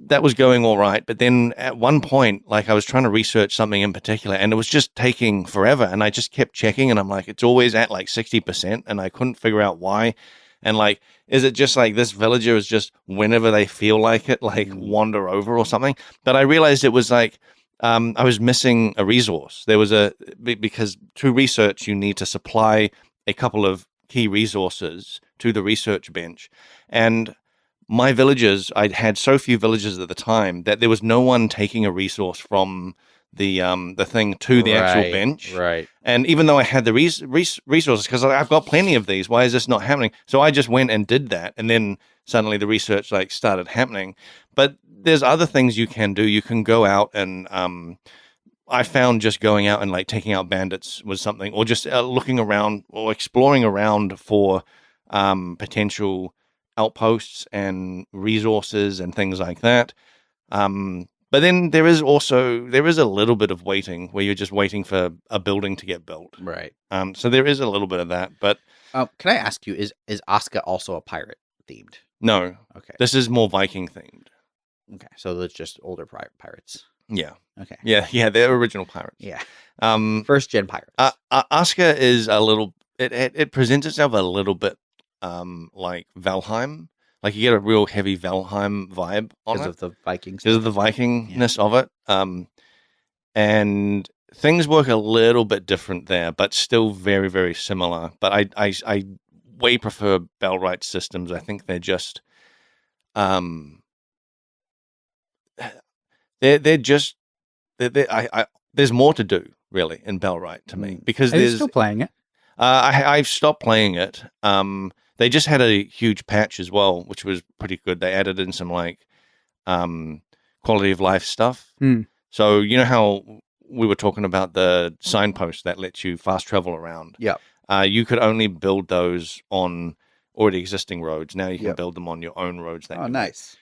Speaker 2: that was going all right, but then at one point, like I was trying to research something in particular, and it was just taking forever, and I just kept checking, and I'm like, it's always at like 60%, and I couldn't figure out why. And like, is it just like this villager is just whenever they feel like it, like wander over or something? But I realized it was like I was missing a resource. There was because to research you need to supply a couple of key resources to the research bench, and my villagers, I'd had so few villagers at the time that there was no one taking a resource from the thing to the actual bench.
Speaker 1: Right.
Speaker 2: And even though I had the resources, because I've got plenty of these, why is this not happening? So I just went and did that, and then suddenly the research like started happening. But there's other things you can do. You can go out and I found just going out and like taking out bandits was something, or just looking around or exploring around for potential outposts and resources and things like that. But then there is a little bit of waiting where you're just waiting for a building to get built.
Speaker 1: Right.
Speaker 2: So there is a little bit of that. But
Speaker 1: can I ask you, is Aska also a pirate themed?
Speaker 2: no.
Speaker 1: Okay.
Speaker 2: This is more Viking themed.
Speaker 1: Okay. So it's just older pirates.
Speaker 2: Yeah.
Speaker 1: Okay.
Speaker 2: Yeah, they're original pirates.
Speaker 1: Yeah.
Speaker 2: First
Speaker 1: gen pirates.
Speaker 2: Aska is a little. It presents itself a little bit like Valheim. Like you get a real heavy Valheim vibe on it
Speaker 1: because of the Vikings.
Speaker 2: Because of the Vikingness of it. And things work a little bit different there, but still very, very similar. But I way prefer Bellwright systems. I think they're just there's more to do really in Bellwright to me, because
Speaker 3: Are you still playing it?
Speaker 2: I've stopped playing it. They just had a huge patch as well, which was pretty good. They added in some like quality of life stuff. So you know how we were talking about the signpost that lets you fast travel around?
Speaker 1: Yeah.
Speaker 2: You could only build those on already existing roads. Now you can build them on your own roads. That
Speaker 1: nice.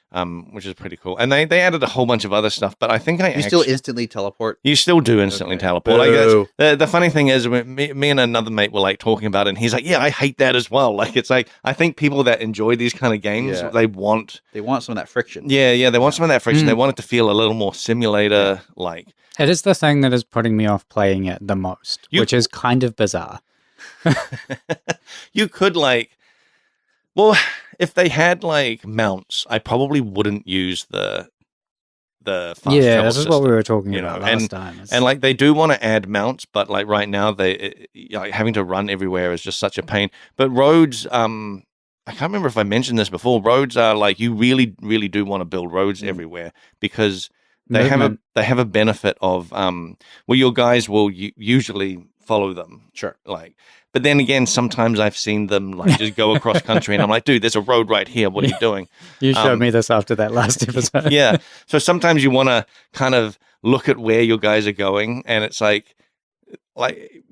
Speaker 2: Which is pretty cool. And they added a whole bunch of other stuff, but I think
Speaker 1: still instantly teleport?
Speaker 2: You still do instantly teleport. Like the funny thing is, me and another mate were like talking about it, and he's like, yeah, I hate that as well. Like, it's like, I think people that enjoy these kind of games, they want
Speaker 1: some of that friction.
Speaker 2: Yeah, they want some of that friction. They want it to feel a little more simulator-like.
Speaker 3: It is the thing that is putting me off playing it the most, which is kind of bizarre.
Speaker 2: You could well, if they had like mounts, I probably wouldn't use the the fast
Speaker 3: Yeah,
Speaker 2: travel
Speaker 3: this is
Speaker 2: system,
Speaker 3: what we were talking
Speaker 2: you
Speaker 3: about
Speaker 2: know,
Speaker 3: last time.
Speaker 2: and like they do want to add mounts, but like right now like, having to run everywhere is just such a pain. But roads, I can't remember if I mentioned this before. Roads are like you really, really do want to build roads everywhere because they have a benefit of well, your guys will usually follow them,
Speaker 1: Sure.
Speaker 2: like. But then again, sometimes I've seen them like just go across country, and I'm like, dude, there's a road right here. What are you doing?
Speaker 3: You showed me this after that last episode.
Speaker 2: Yeah. So sometimes you want to kind of look at where your guys are going, and it's like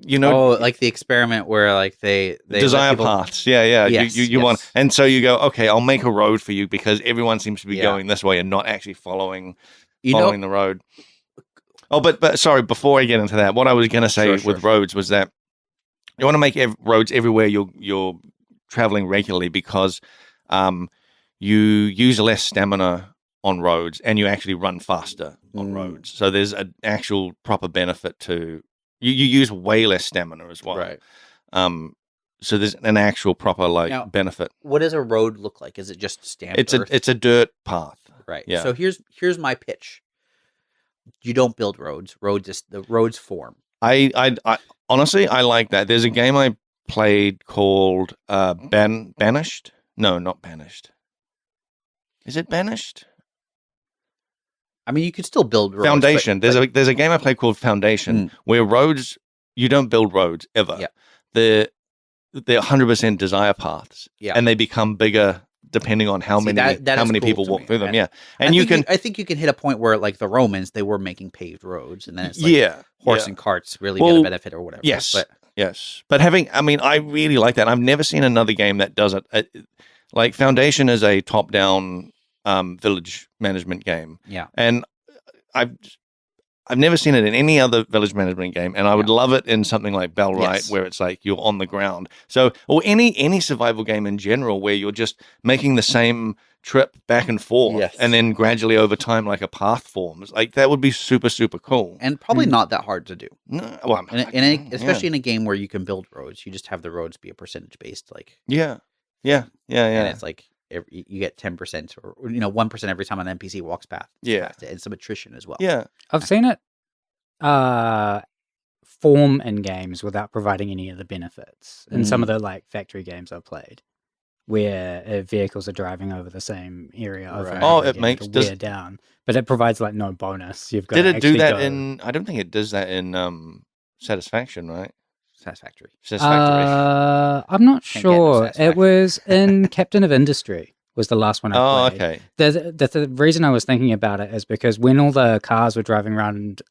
Speaker 2: you know,
Speaker 1: like the experiment where like they
Speaker 2: desire paths. Yeah.
Speaker 1: Yes,
Speaker 2: you want, and so you go, okay, I'll make a road for you because everyone seems to be going this way and not actually following the road. Oh, but sorry, before I get into that, what I was going to say with roads was that you want to make roads everywhere you're traveling regularly because you use less stamina on roads and you actually run faster on roads. So there's an actual proper benefit to you use way less stamina as well.
Speaker 1: Right.
Speaker 2: So there's an actual proper benefit.
Speaker 1: What does a road look like? Is it just stamped earth?
Speaker 2: It's a dirt path.
Speaker 1: Right.
Speaker 2: Yeah.
Speaker 1: So here's my pitch. You don't build roads. The roads form.
Speaker 2: I honestly I like that. There's a game I played called Banished. No, not Banished. Is it Banished?
Speaker 1: I mean, you could still build roads.
Speaker 2: Foundation. There's a game I played called Foundation where roads you don't build roads ever.
Speaker 1: Yeah.
Speaker 2: They're 100% desire paths.
Speaker 1: Yeah.
Speaker 2: And they become bigger depending on how many people walk through them. Yeah. And
Speaker 1: I think you can hit a point where like the Romans, they were making paved roads, and then it's like horse and carts really get a benefit or whatever.
Speaker 2: Yes. But I really like that. I've never seen another game that does it. Like Foundation is a top-down village management game.
Speaker 1: Yeah.
Speaker 2: And I've never seen it in any other village management game, and I would love it in something like Bellwright, where it's like you're on the ground. So, or any survival game in general, where you're just making the same trip back and forth, and then gradually over time, like a path forms. Like that would be super, super cool,
Speaker 1: and probably not that hard to do.
Speaker 2: No, well,
Speaker 1: especially in a game where you can build roads, you just have the roads be a percentage based, like
Speaker 2: yeah. And
Speaker 1: it's like you get 10% or 1% every time an NPC walks past. And some attrition as well.
Speaker 3: Yeah, I've seen it form in games without providing any of the benefits. In some of the like factory games I've played, where vehicles are driving over the same area over and over again, it wear down, but it provides like no bonus. You've got
Speaker 2: did it do that in? I don't think it does that in Satisfaction, right?
Speaker 1: Satisfactory.
Speaker 3: I'm not sure. It was in Captain of Industry was the last one I played.
Speaker 2: Okay.
Speaker 3: The reason I was thinking about it is because when all the cars were driving around,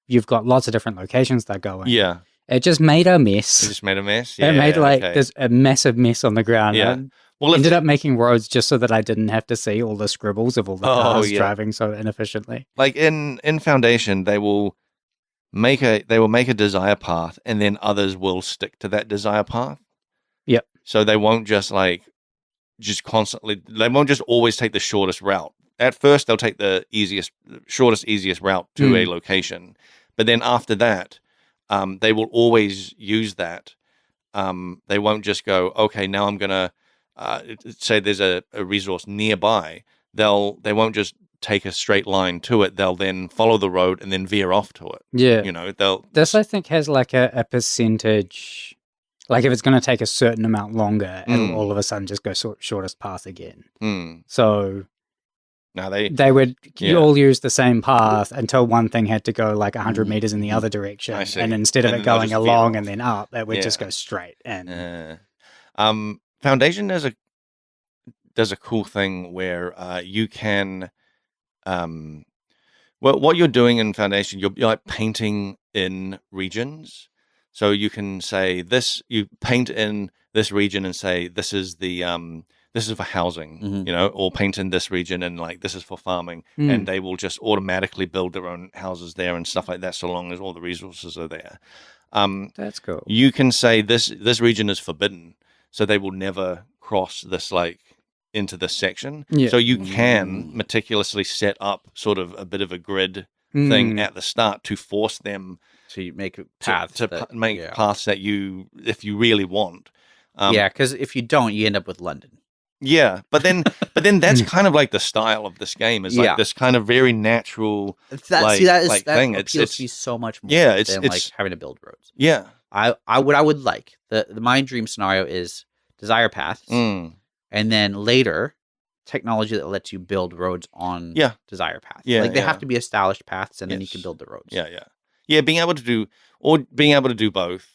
Speaker 3: you've got lots of different locations they're going.
Speaker 2: Yeah.
Speaker 3: It just made a mess.
Speaker 2: It just made a mess?
Speaker 3: Yeah, it made there's a massive mess on the ground.
Speaker 2: Yeah.
Speaker 3: Well, ended up making roads just so that I didn't have to see all the scribbles of all the cars driving so inefficiently.
Speaker 2: Like in Foundation, they will make a desire path, and then others will stick to that desire path.
Speaker 3: Yep.
Speaker 2: So they won't just constantly. They won't just always take the shortest route. At first, they'll take the shortest, easiest route to a location, but then after that, they will always use that. They won't just go, okay, now I'm gonna say there's a resource nearby. They won't just take a straight line to it. They'll then follow the road and then veer off to it.
Speaker 3: Yeah. This I think has like a percentage. Like if it's going to take a certain amount longer, it'll all of a sudden just go shortest path again. So
Speaker 2: now
Speaker 3: they would all use the same path until one thing had to go like 100 meters in the other direction, and instead of it going along and then up, it would just go straight. And
Speaker 2: Foundation does a cool thing where you can. Well, what you're doing in Foundation, you're like painting in regions. So you can say this, you paint in this region and say this is for housing, or paint in this region and like this is for farming, and they will just automatically build their own houses there and stuff like that, so long as all the resources are there.
Speaker 3: That's cool.
Speaker 2: You can say this region is forbidden, so they will never cross this like into this section.
Speaker 3: Yeah.
Speaker 2: So you can meticulously set up sort of a bit of a grid thing at the start to force them
Speaker 1: to make paths
Speaker 2: paths that you, if you really want.
Speaker 1: Because if you don't, you end up with London.
Speaker 2: Yeah, but then that's kind of like the style of this game is like this kind of very natural
Speaker 1: that
Speaker 2: thing.
Speaker 1: appeals to me so much more than like having to build roads.
Speaker 2: Yeah.
Speaker 1: What I would like my dream scenario is desire paths, and then later technology that lets you build roads on desire paths. Like they have to be established paths, and then you can build the roads.
Speaker 2: Yeah. Being able to do both.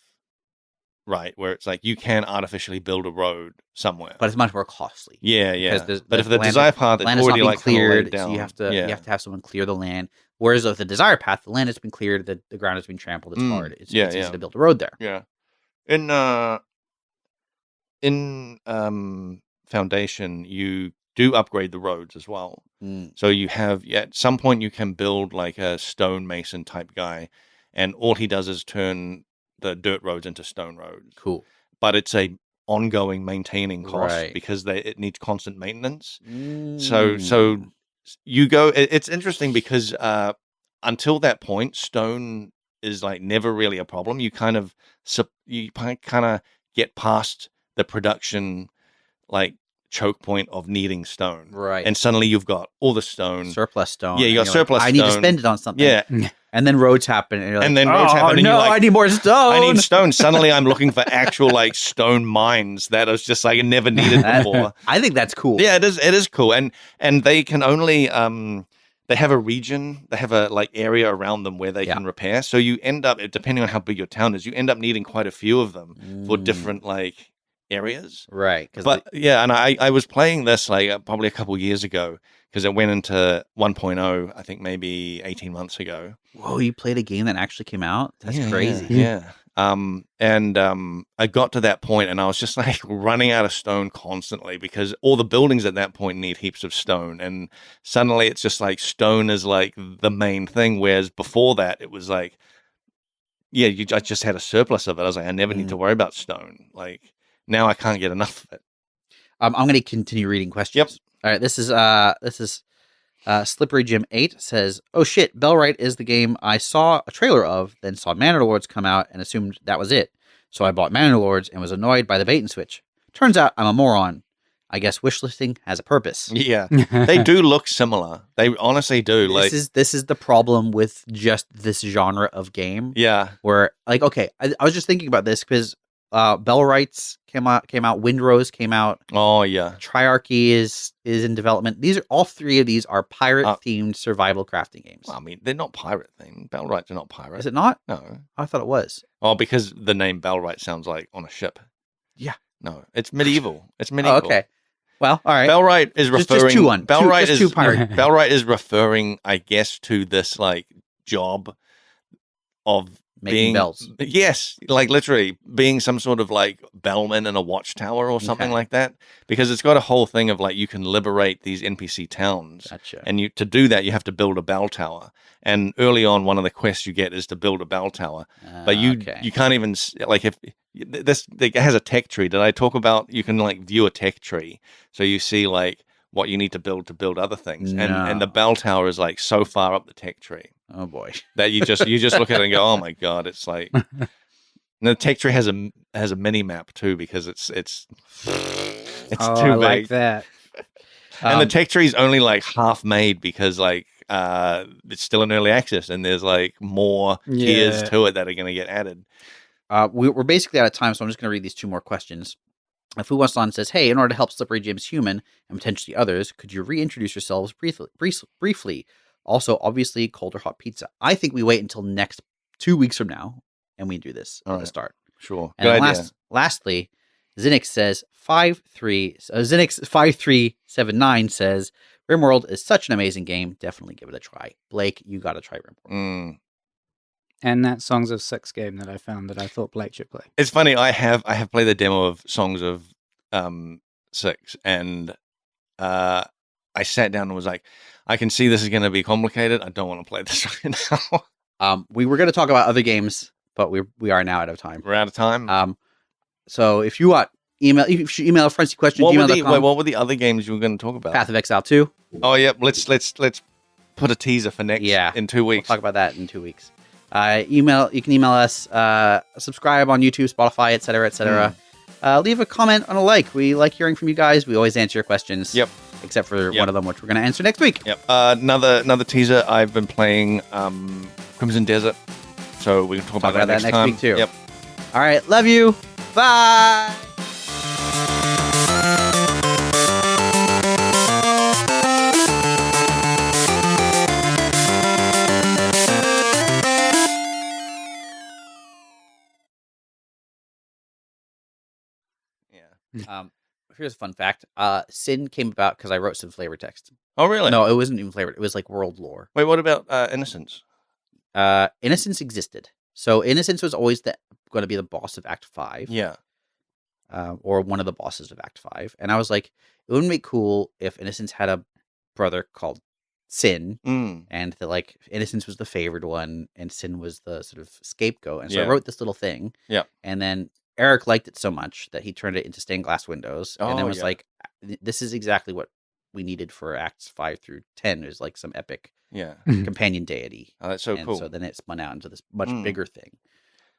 Speaker 2: Right, where it's like you can artificially build a road somewhere,
Speaker 1: but it's much more costly.
Speaker 2: Yeah. But if the desire path is already like
Speaker 1: cleared,
Speaker 2: down,
Speaker 1: so you have to have someone clear the land. Whereas with the desire path, the land has been cleared, the ground has been trampled. It's hard. It's easy to build a road there.
Speaker 2: Yeah. In Foundation, you do upgrade the roads as well. So you have at some point you can build like a stonemason type guy, and all he does is turn the dirt roads into stone roads.
Speaker 1: Cool.
Speaker 2: But it's a ongoing maintaining cost because it needs constant maintenance. So you go, it's interesting because until that point, stone is like never really a problem. You kind of get past the production like choke point of needing stone.
Speaker 1: Right.
Speaker 2: And suddenly you've got all the stone.
Speaker 1: Surplus stone.
Speaker 2: Yeah, you got surplus
Speaker 1: like,
Speaker 2: stone.
Speaker 1: I need to spend it on something.
Speaker 2: Yeah.
Speaker 1: And then roads happen. And you're like,
Speaker 2: roads happen. And
Speaker 1: no, I need more stone.
Speaker 2: I need stone. Suddenly I'm looking for actual like stone mines that is just like I never needed before.
Speaker 1: I think that's cool.
Speaker 2: Yeah, it is cool. And they can only they have a region, they have a like area around them where they can repair. So you end up, depending on how big your town is, you end up needing quite a few of them for different like areas.
Speaker 1: Right.
Speaker 2: But and I was playing this like probably a couple years ago because it went into 1.0, I think maybe 18 months ago.
Speaker 1: Whoa, you played a game that actually came out? That's crazy.
Speaker 2: Yeah. I got to that point and I was just like running out of stone constantly because all the buildings at that point need heaps of stone. And suddenly it's just like stone is like the main thing. Whereas before that, it was like, I just had a surplus of it. I was like, I never need to worry about stone. Like now I can't get enough of it.
Speaker 1: I'm going to continue reading questions.
Speaker 2: Yep.
Speaker 1: All right. This is Slippery Jim 8 says, "Oh shit, Bellwright is the game I saw a trailer of, then saw Manor Lords come out and assumed that was it. So I bought Manor Lords and was annoyed by the bait and switch. Turns out I'm a moron. I guess wishlisting has a purpose."
Speaker 2: Yeah, they do look similar. They honestly do.
Speaker 1: This is the problem with just this genre of game.
Speaker 2: Yeah,
Speaker 1: where like I was just thinking about this because Bellwrights came out, Windrose came out.
Speaker 2: Oh yeah,
Speaker 1: Triarchy is in development. All three of these are pirate themed survival crafting games.
Speaker 2: Well, I mean, they're not pirate themed. Bellwrights are not pirate.
Speaker 1: Is it not?
Speaker 2: No,
Speaker 1: I thought it was.
Speaker 2: Oh, because the name Bellwright sounds like on a ship.
Speaker 1: Yeah,
Speaker 2: no, it's medieval. It's medieval.
Speaker 1: Oh, okay. Well, all right.
Speaker 2: Bellwright is referring. Bellwright is referring, I guess, to this like job of
Speaker 1: making bells.
Speaker 2: Yes, like literally being some sort of like bellman in a watchtower or something like that. Because it's got a whole thing of like you can liberate these NPC towns.
Speaker 1: Gotcha.
Speaker 2: And to do that, you have to build a bell tower. And early on, one of the quests you get is to build a bell tower. But you can't even like if this it has a tech tree. Did I talk about you can like view a tech tree, so you see like what you need to build other things. No. And the bell tower is like so far up the tech tree.
Speaker 1: Oh boy.
Speaker 2: That you just look at it and go, oh my God, it's like and the tech tree has a mini map too because it's too big.
Speaker 3: I like that.
Speaker 2: And the tech tree is only like half made because like it's still in early access and there's like more tiers to it that are going to get added.
Speaker 1: We're basically out of time, so I'm just going to read these two more questions. Fu Wasan says, "Hey, in order to help Slippery Jim's human and potentially others, could you reintroduce yourselves briefly? Also, obviously, cold or hot pizza. I think we wait until next 2 weeks from now and we do this at the start.
Speaker 2: Sure.
Speaker 1: And lastly, Zinix says 5379 says RimWorld is such an amazing game. Definitely give it a try. Blake, you got to try RimWorld.
Speaker 3: And that Songs of Six game that I found that I thought Blake should play.
Speaker 2: It's funny. I have played the demo of Songs of Six, and I sat down and was like, I can see this is going to be complicated. I don't want to play this right
Speaker 1: now. We were going to talk about other games, but we are now out of time.
Speaker 2: We're out of time.
Speaker 1: So if you want email a frenzy question.
Speaker 2: What were the other games you were going to talk about?
Speaker 1: Path of Exile 2.
Speaker 2: Oh yeah, let's put a teaser for next.
Speaker 1: Yeah,
Speaker 2: in 2 weeks.
Speaker 1: We'll talk about that in 2 weeks. You can email us, subscribe on YouTube, Spotify, etc., etc. leave a comment on a like. We like hearing from you guys. We always answer your questions.
Speaker 2: Yep.
Speaker 1: Except for one of them, which we're going to answer next week.
Speaker 2: Yep. Another teaser. I've been playing Crimson Desert, so we can talk about that next time.
Speaker 1: Week too.
Speaker 2: Yep.
Speaker 1: All right. Love you. Bye.
Speaker 2: Yeah.
Speaker 1: Here's a fun fact. Sin came about because I wrote some flavor text.
Speaker 2: Oh, really?
Speaker 1: No, it wasn't even flavored. It was like world lore.
Speaker 2: Wait, what about Innocence?
Speaker 1: Innocence existed. So Innocence was always going to be the boss of Act 5.
Speaker 2: Yeah.
Speaker 1: Or one of the bosses of Act 5. And I was like, it wouldn't be cool if Innocence had a brother called Sin, and that like Innocence was the favored one, and Sin was the sort of scapegoat. And so I wrote this little thing.
Speaker 2: Yeah.
Speaker 1: And then Eric liked it so much that he turned it into stained glass windows, and then was like, "This is exactly what we needed for Acts 5 through 10. Is like some epic, companion deity."
Speaker 2: Oh, that's so cool.
Speaker 1: So then it spun out into this much bigger thing.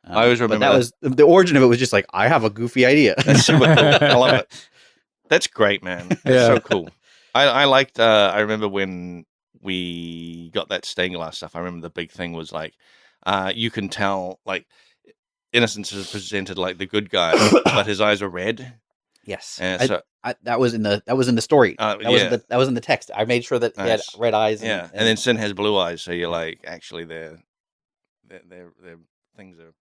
Speaker 2: I always remember
Speaker 1: that was the origin of it. Was just like, I have a goofy idea.
Speaker 2: That's super cool. I love it. That's great, man. That's so cool. I liked. I remember when we got that stained glass stuff. I remember the big thing was like, you can tell like. Innocence is presented like the good guy, but his eyes are red.
Speaker 1: Yes,
Speaker 2: and so,
Speaker 1: that was in the story. That was in the text. I made sure that he had red eyes.
Speaker 2: And then Sin has blue eyes, so you're like, actually, their things are